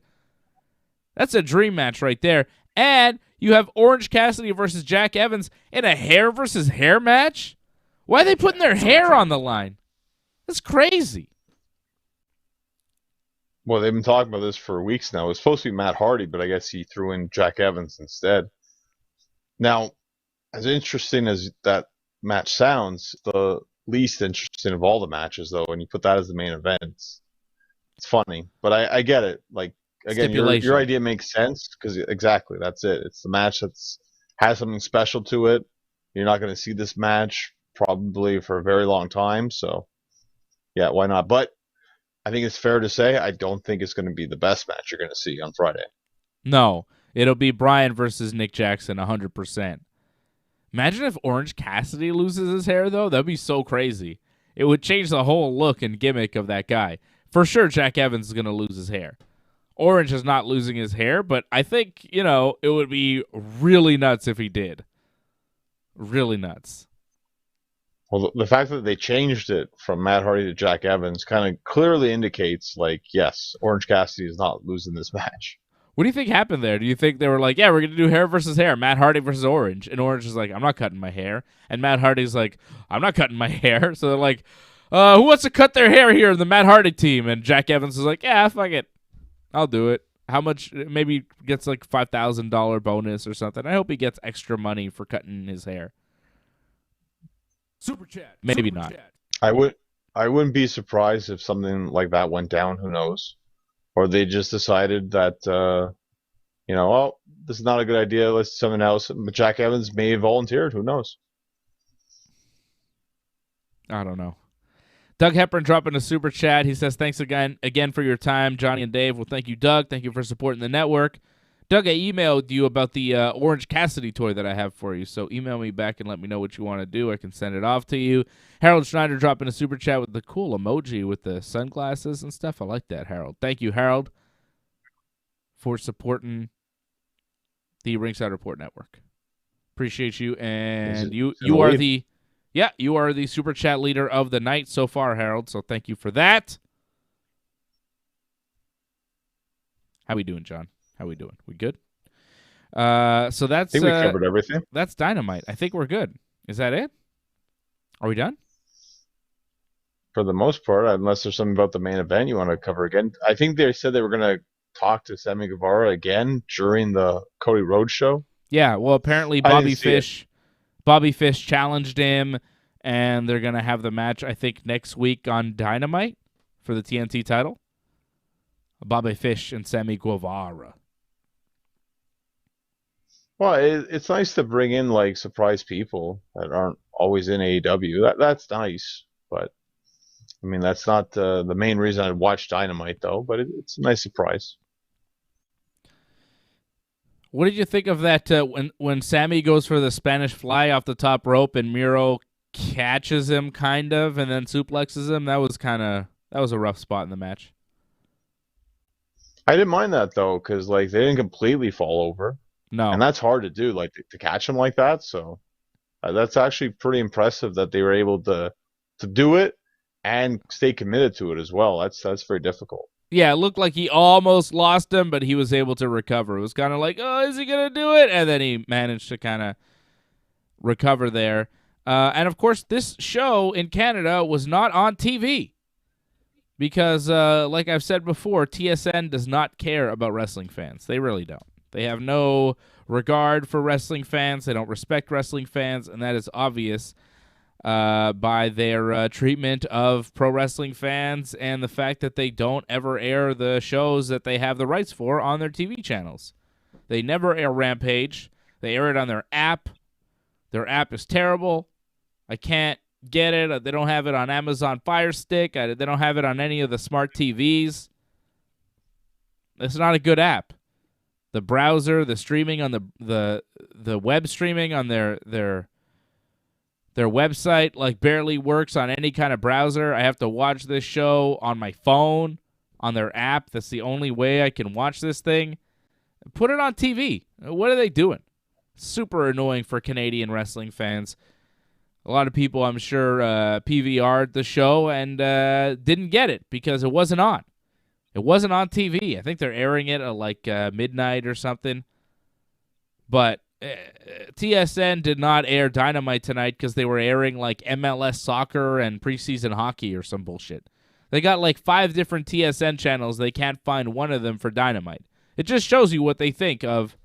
That's a dream match right there. And you have Orange Cassidy versus Jack Evans in a hair versus hair match. Why are they putting their hair on the line? That's crazy. Well, they've been talking about this for weeks now. It was supposed to be Matt Hardy, but I guess he threw in Jack Evans instead. Now, as interesting as that match sounds, the least interesting of all the matches, though, when you put that as the main event, it's funny. But I get it. Like, again, your idea makes sense because exactly, that's it. It's the match that's has something special to it. You're not going to see this match probably for a very long time. So, yeah, why not? But I think it's fair to say I don't think it's going to be the best match you're going to see on Friday. No, it'll be Bryan versus Nick Jackson 100%. Imagine if Orange Cassidy loses his hair, though. That'd be so crazy. It would change the whole look and gimmick of that guy. For sure, Jack Evans is going to lose his hair. Orange is not losing his hair, but I think, it would be really nuts if he did. Really nuts. Well, the fact that they changed it from Matt Hardy to Jack Evans kind of clearly indicates, like, yes, Orange Cassidy is not losing this match. What do you think happened there? Do you think they were like, yeah, we're going to do hair versus hair, Matt Hardy versus Orange, and Orange is like, I'm not cutting my hair, and Matt Hardy's like, I'm not cutting my hair, so they're like, who wants to cut their hair here in the Matt Hardy team? And Jack Evans is like, yeah, fuck it, I'll do it. How much? Maybe gets like $5,000 bonus or something. I hope he gets extra money for cutting his hair. Super chat. Maybe Super not. Chat. I wouldn't be surprised if something like that went down. Who knows? Or they just decided that, well, this is not a good idea. Let's do something else. But Jack Evans may have volunteered. Who knows? I don't know. Doug Hepburn dropping a super chat. He says, thanks again for your time, Johnny and Dave. Well, thank you, Doug. Thank you for supporting the network. Doug, I emailed you about the Orange Cassidy toy that I have for you, so email me back and let me know what you want to do. I can send it off to you. Harold Schneider dropping a super chat with the cool emoji with the sunglasses and stuff. I like that, Harold. Thank you, Harold, for supporting the Ringside Report Network. Appreciate you, and you are the super chat leader of the night so far, Harold, so thank you for that. How we doing, John? How we doing? We good? So that's. I think we covered everything. That's Dynamite. I think we're good. Is that it? Are we done? For the most part, unless there's something about the main event you want to cover again. I think they said they were going to talk to Sammy Guevara again during the Cody Rhodes show. Yeah. Well, apparently Bobby Fish challenged him, and they're going to have the match, I think, next week on Dynamite for the TNT title. Bobby Fish and Sammy Guevara. Well, it's nice to bring in like surprise people that aren't always in AEW. That's nice, but I mean that's not the main reason I watch Dynamite though. But it's a nice surprise. What did you think of that when Sammy goes for the Spanish fly off the top rope and Miro catches him kind of and then suplexes him? That was a rough spot in the match. I didn't mind that though, because like they didn't completely fall over. No, and that's hard to do, like to catch him like that. So that's actually pretty impressive that they were able to do it and stay committed to it as well. That's very difficult. Yeah, it looked like he almost lost him, but he was able to recover. It was kind of like, oh, is he gonna do it? And then he managed to kind of recover there. And of course, this show in Canada was not on TV. Because, like I've said before, TSN does not care about wrestling fans. They really don't. They have no regard for wrestling fans. They don't respect wrestling fans, and that is obvious by their treatment of pro wrestling fans and the fact that they don't ever air the shows that they have the rights for on their TV channels. They never air Rampage. They air it on their app. Their app is terrible. I can't get it. They don't have it on Amazon Fire Stick. They don't have it on any of the smart TVs. It's not a good app. The browser, the streaming on the web streaming on their Their website like barely works on any kind of browser. I have to watch this show on my phone, on their app. That's the only way I can watch this thing. Put it on TV. What are they doing? Super annoying for Canadian wrestling fans. A lot of people, I'm sure, PVR'd the show and didn't get it because it wasn't on. It wasn't on TV. I think they're airing it at like midnight or something. But TSN did not air Dynamite tonight because they were airing like MLS soccer and preseason hockey or some bullshit. They got like 5 different TSN channels. They can't find one of them for Dynamite. It just shows you what they think of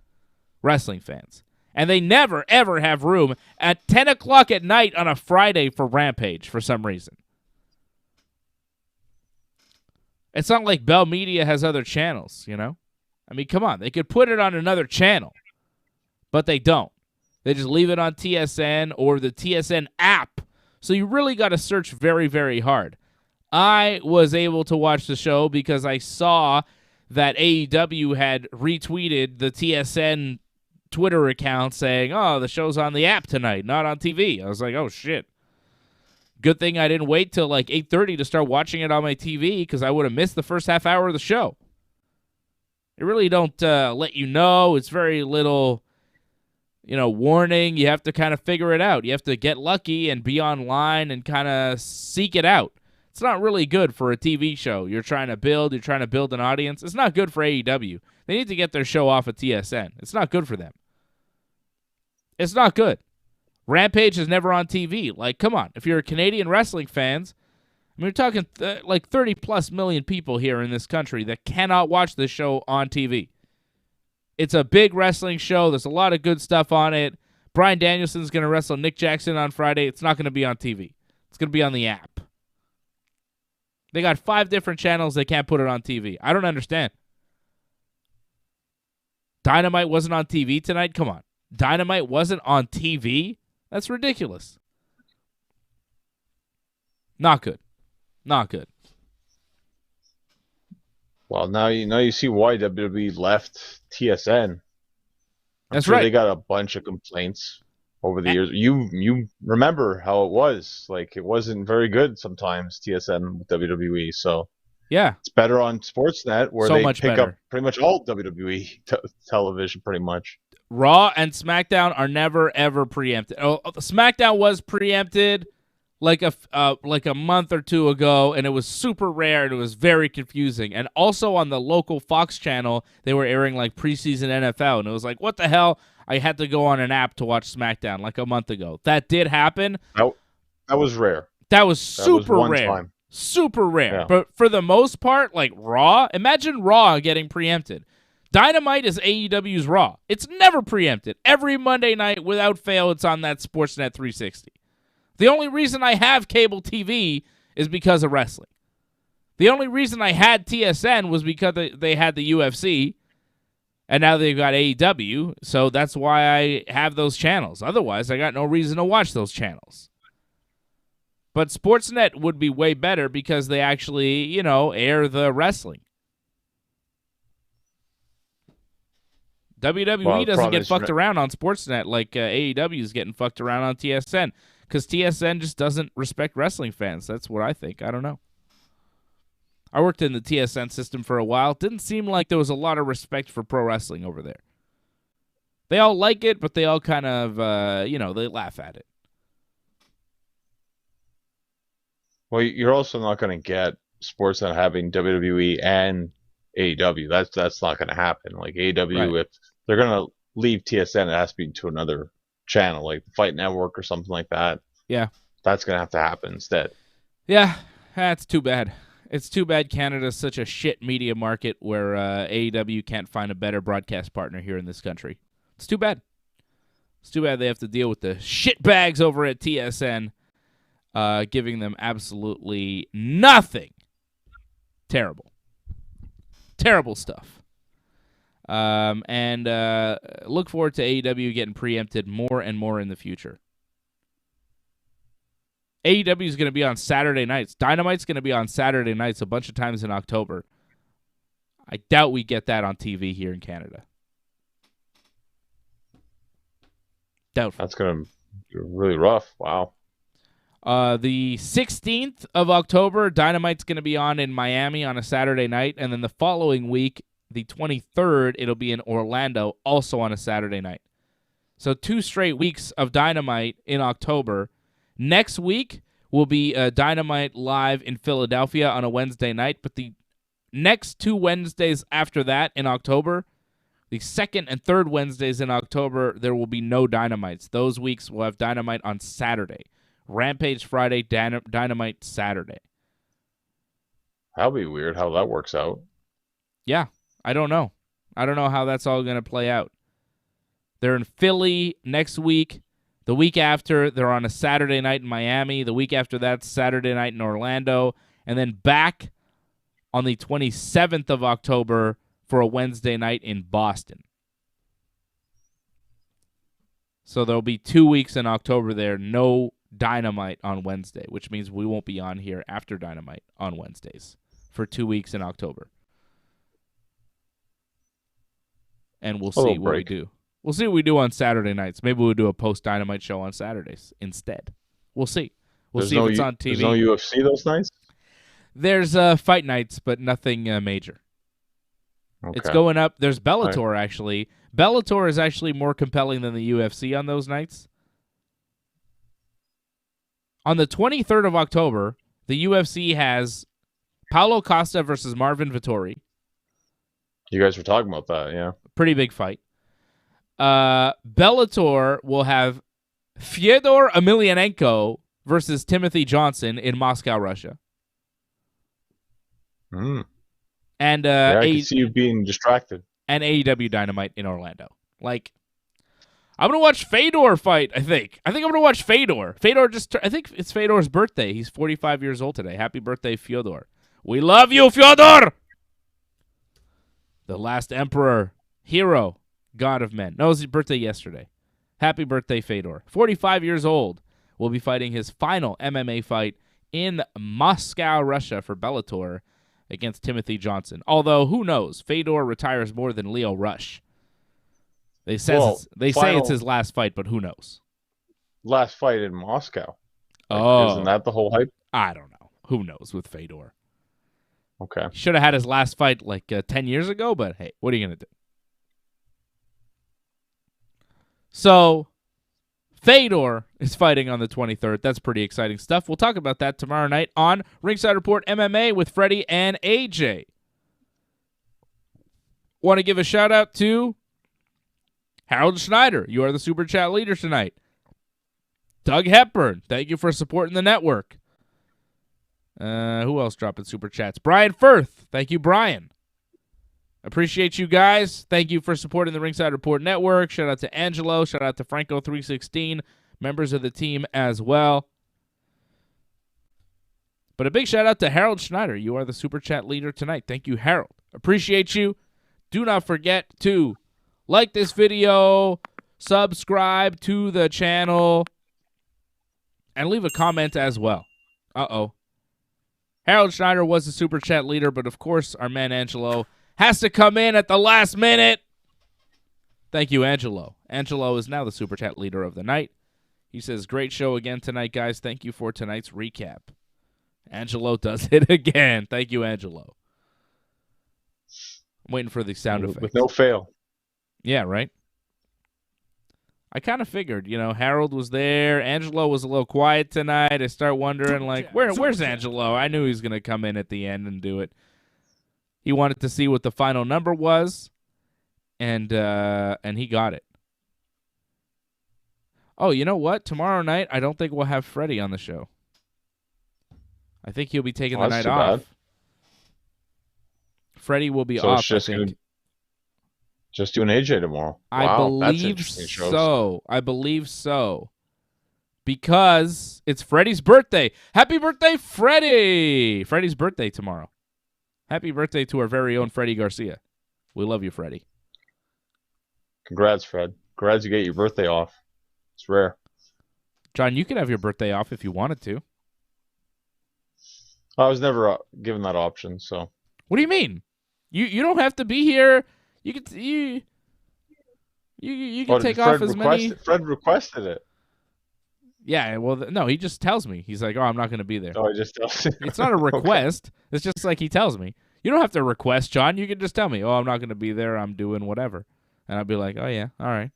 wrestling fans. And they never, ever have room at 10 o'clock at night on a Friday for Rampage for some reason. It's not like Bell Media has other channels, you know? I mean, come on. They could put it on another channel, but they don't. They just leave it on TSN or the TSN app. So you really got to search very, very hard. I was able to watch the show because I saw that AEW had retweeted the TSN Twitter account saying, oh, the show's on the app tonight, not on TV. I was like, oh, shit. Good thing I didn't wait till like 8:30 to start watching it on my TV because I would have missed the first half hour of the show. They really don't let you know. It's very little, warning. You have to kind of figure it out. You have to get lucky and be online and kind of seek it out. It's not really good for a TV show. You're trying to build an audience. It's not good for AEW. They need to get their show off of TSN. It's not good for them. It's not good. Rampage is never on TV. Like, come on. If you're Canadian wrestling fans, I mean, we're talking like 30-plus million people here in this country that cannot watch this show on TV. It's a big wrestling show. There's a lot of good stuff on it. Bryan Danielson's going to wrestle Nick Jackson on Friday. It's not going to be on TV. It's going to be on the app. They got 5 different channels. They can't put it on TV. I don't understand. Dynamite wasn't on TV tonight? Come on. Dynamite wasn't on TV? That's ridiculous. Not good. Not good. Well, now you see why WWE left TSN. That's sure right. They got a bunch of complaints over the years. You remember how it was. Like, it wasn't very good sometimes, TSN with WWE. So yeah, it's better on Sportsnet where so they much pick better. up pretty much all WWE television pretty much. Raw and SmackDown are never, ever preempted. Oh, SmackDown was preempted like a month or two ago, and it was super rare, and it was very confusing. And also on the local Fox channel, they were airing like preseason NFL, and it was like, what the hell? I had to go on an app to watch SmackDown like a month ago. That did happen. That was rare. That was super one rare. time. Super rare. Yeah. But for the most part, like Raw, imagine Raw getting preempted. Dynamite is AEW's Raw. It's never preempted. Every Monday night, without fail, it's on that Sportsnet 360. The only reason I have cable TV is because of wrestling. The only reason I had TSN was because they had the UFC, and now they've got AEW, so that's why I have those channels. Otherwise, I got no reason to watch those channels. But Sportsnet would be way better because they actually, air the wrestling. WWE doesn't get fucked around on Sportsnet like AEW is getting fucked around on TSN because TSN just doesn't respect wrestling fans. That's what I think. I don't know. I worked in the TSN system for a while. It didn't seem like there was a lot of respect for pro wrestling over there. They all like it, but they all kind of, they laugh at it. Well, you're also not going to get Sportsnet having WWE and AEW. That's not going to happen. Like AEW, Right. If they're going to leave TSN, it has to be to another channel, like the Fight Network or something like that. Yeah. That's going to have to happen instead. Yeah, that's too bad. It's too bad Canada's such a shit media market where AEW can't find a better broadcast partner here in this country. It's too bad. It's too bad they have to deal with the shitbags over at TSN, giving them absolutely nothing. Terrible. Terrible stuff. And look forward to AEW getting preempted more and more in the future. AEW is going to be on Saturday nights. Dynamite's going to be on Saturday nights a bunch of times in October. I doubt we get that on TV here in Canada. Doubtful. That's going to be really rough. Wow. The 16th of October, Dynamite's going to be on in Miami on a Saturday night, and then the following week, the 23rd, it'll be in Orlando, also on a Saturday night. So 2 straight weeks of Dynamite in October. Next week will be Dynamite live in Philadelphia on a Wednesday night, but the next 2 Wednesdays after that in October, the second and third Wednesdays in October, there will be no Dynamites. Those weeks will have Dynamite on Saturday. Rampage Friday, Dynamite Saturday. That'll be weird how that works out. Yeah, I don't know. I don't know how that's all going to play out. They're in Philly next week. The week after, they're on a Saturday night in Miami. The week after that, Saturday night in Orlando. And then back on the 27th of October for a Wednesday night in Boston. So there'll be 2 weeks in October there, no Dynamite on Wednesday, which means we won't be on here after Dynamite on Wednesdays for 2 weeks in October. And we'll see what we do. We'll see what we do on Saturday nights. Maybe we'll do a post-Dynamite show on Saturdays instead. We'll see. We'll see if it's on TV. There's no UFC those nights? There's fight nights, but nothing major. Okay. It's going up. There's Bellator, actually. Bellator is actually more compelling than the UFC on those nights. On the 23rd of October, the UFC has Paulo Costa versus Marvin Vettori. You guys were talking about that, yeah. Pretty big fight. Bellator will have Fyodor Emelianenko versus Timothy Johnson in Moscow, Russia. And I can see you being distracted. And AEW Dynamite in Orlando. Like, I'm gonna watch Fedor fight. I think I'm gonna watch Fedor. I think it's Fedor's birthday. He's 45 years old today. Happy birthday, Fyodor. We love you, Fyodor. The last emperor, hero, god of men. No, it was his birthday yesterday. Happy birthday, Fedor. 45 years old. Will be fighting his final MMA fight in Moscow, Russia for Bellator against Timothy Johnson. Although, who knows? Fedor retires more than Leo Rush. They say it's his last fight, but who knows? Last fight in Moscow. Isn't that the whole hype? I don't know. Who knows with Fedor? Okay. Should have had his last fight like 10 years ago, but hey, what are you going to do? So, Fedor is fighting on the 23rd. That's pretty exciting stuff. We'll talk about that tomorrow night on Ringside Report MMA with Freddie and AJ. Want to give a shout-out to Harold Schneider. You are the Super Chat leader tonight. Doug Hepburn, thank you for supporting the network. Who else dropping Super Chats? Brian Firth. Thank you, Brian. Appreciate you guys. Thank you for supporting the Ringside Report Network. Shout out to Angelo. Shout out to Franco316. Members of the team as well. But a big shout out to Harold Schneider. You are the Super Chat leader tonight. Thank you, Harold. Appreciate you. Do not forget to like this video, subscribe to the channel, and leave a comment as well. Harold Schneider was the Super Chat leader, but of course our man Angelo has to come in at the last minute. Thank you, Angelo. Angelo is now the Super Chat leader of the night. He says, great show again tonight, guys. Thank you for tonight's recap. Angelo does it again. Thank you, Angelo. I'm waiting for the sound effects. With no fail. Yeah, right? I kind of figured, Harold was there. Angelo was a little quiet tonight. I start wondering, where's Angelo? I knew he was going to come in at the end and do it. He wanted to see what the final number was, and he got it. Oh, you know what? Tomorrow night, I don't think we'll have Freddie on the show. I think he'll be taking the night off. Freddie will be off, I think. Just doing AJ tomorrow. I believe so. I believe so. Because it's Freddie's birthday. Happy birthday, Freddie! Freddie's birthday tomorrow. Happy birthday to our very own Freddie Garcia. We love you, Freddie. Congrats, Fred. Congrats you get your birthday off. It's rare. John, you could have your birthday off if you wanted to. I was never given that option, so. What do you mean? You don't have to be here. You can take off as many. Fred requested it. Yeah, well, no, he just tells me. He's like, oh, I'm not going to be there. Oh, he just tells you. It's not a request. Okay. It's just like he tells me. You don't have to request, John. You can just tell me, oh, I'm not going to be there. I'm doing whatever. And I'll be like, oh, yeah, all right.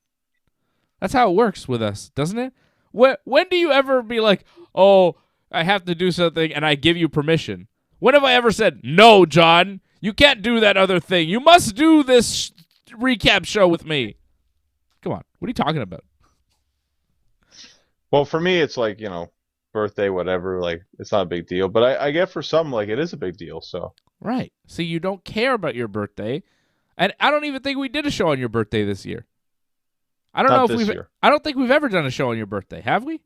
That's how it works with us, doesn't it? When do you ever be like, oh, I have to do something, and I give you permission? When have I ever said, no, John, you can't do that other thing. You must do this recap show with me. Come on. What are you talking about? Well, for me, it's like, birthday, whatever. Like, it's not a big deal. But I get for some, like, it is a big deal. So. Right. See, you don't care about your birthday. And I don't even think we did a show on your birthday this year. I don't know if I don't think we've ever done a show on your birthday. Have we?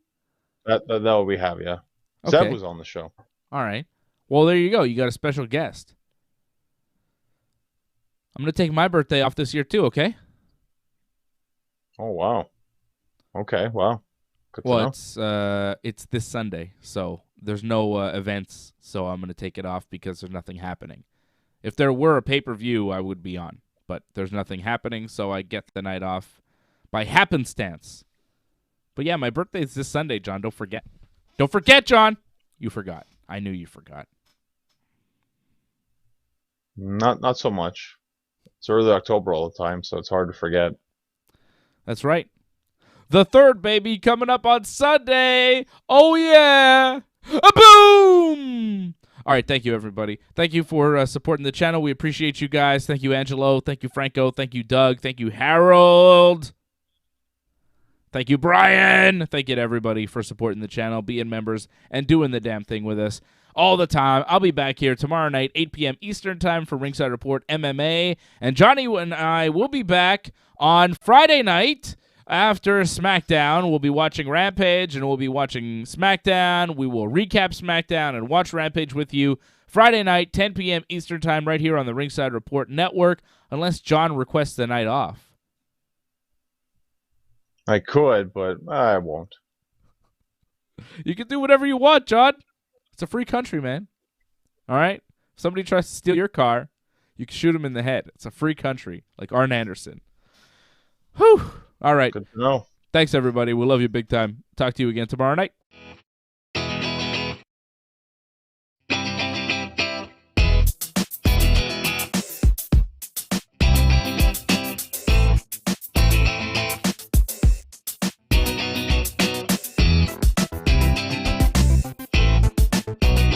That we have, yeah. Okay. Zeb was on the show. All right. Well, there you go. You got a special guest. I'm going to take my birthday off this year too, okay? Oh, wow. Okay, wow. Good to know. It's this Sunday, so there's no events, so I'm going to take it off because there's nothing happening. If there were a pay-per-view, I would be on, but there's nothing happening, so I get the night off by happenstance. But yeah, my birthday is this Sunday, John. Don't forget. Don't forget, John. You forgot. I knew you forgot. Not so much. It's early October all the time, so it's hard to forget. That's right. The third, baby, coming up on Sunday. Oh, yeah. A boom! All right, thank you, everybody. Thank you for supporting the channel. We appreciate you guys. Thank you, Angelo. Thank you, Franco. Thank you, Doug. Thank you, Harold. Thank you, Brian. Thank you to everybody for supporting the channel, being members, and doing the damn thing with us all the time. I'll be back here tomorrow night, 8 p.m. Eastern Time for Ringside Report MMA. And Johnny and I will be back on Friday night after SmackDown. We'll be watching Rampage, and we'll be watching SmackDown. We will recap SmackDown and watch Rampage with you Friday night, 10 p.m. Eastern Time, right here on the Ringside Report Network, unless John requests the night off. I could, but I won't. You can do whatever you want, John. It's a free country, man. All right? If somebody tries to steal your car, you can shoot him in the head. It's a free country, like Arn Anderson. Whew. All right. Good to know. Thanks, everybody. We love you big time. Talk to you again tomorrow night.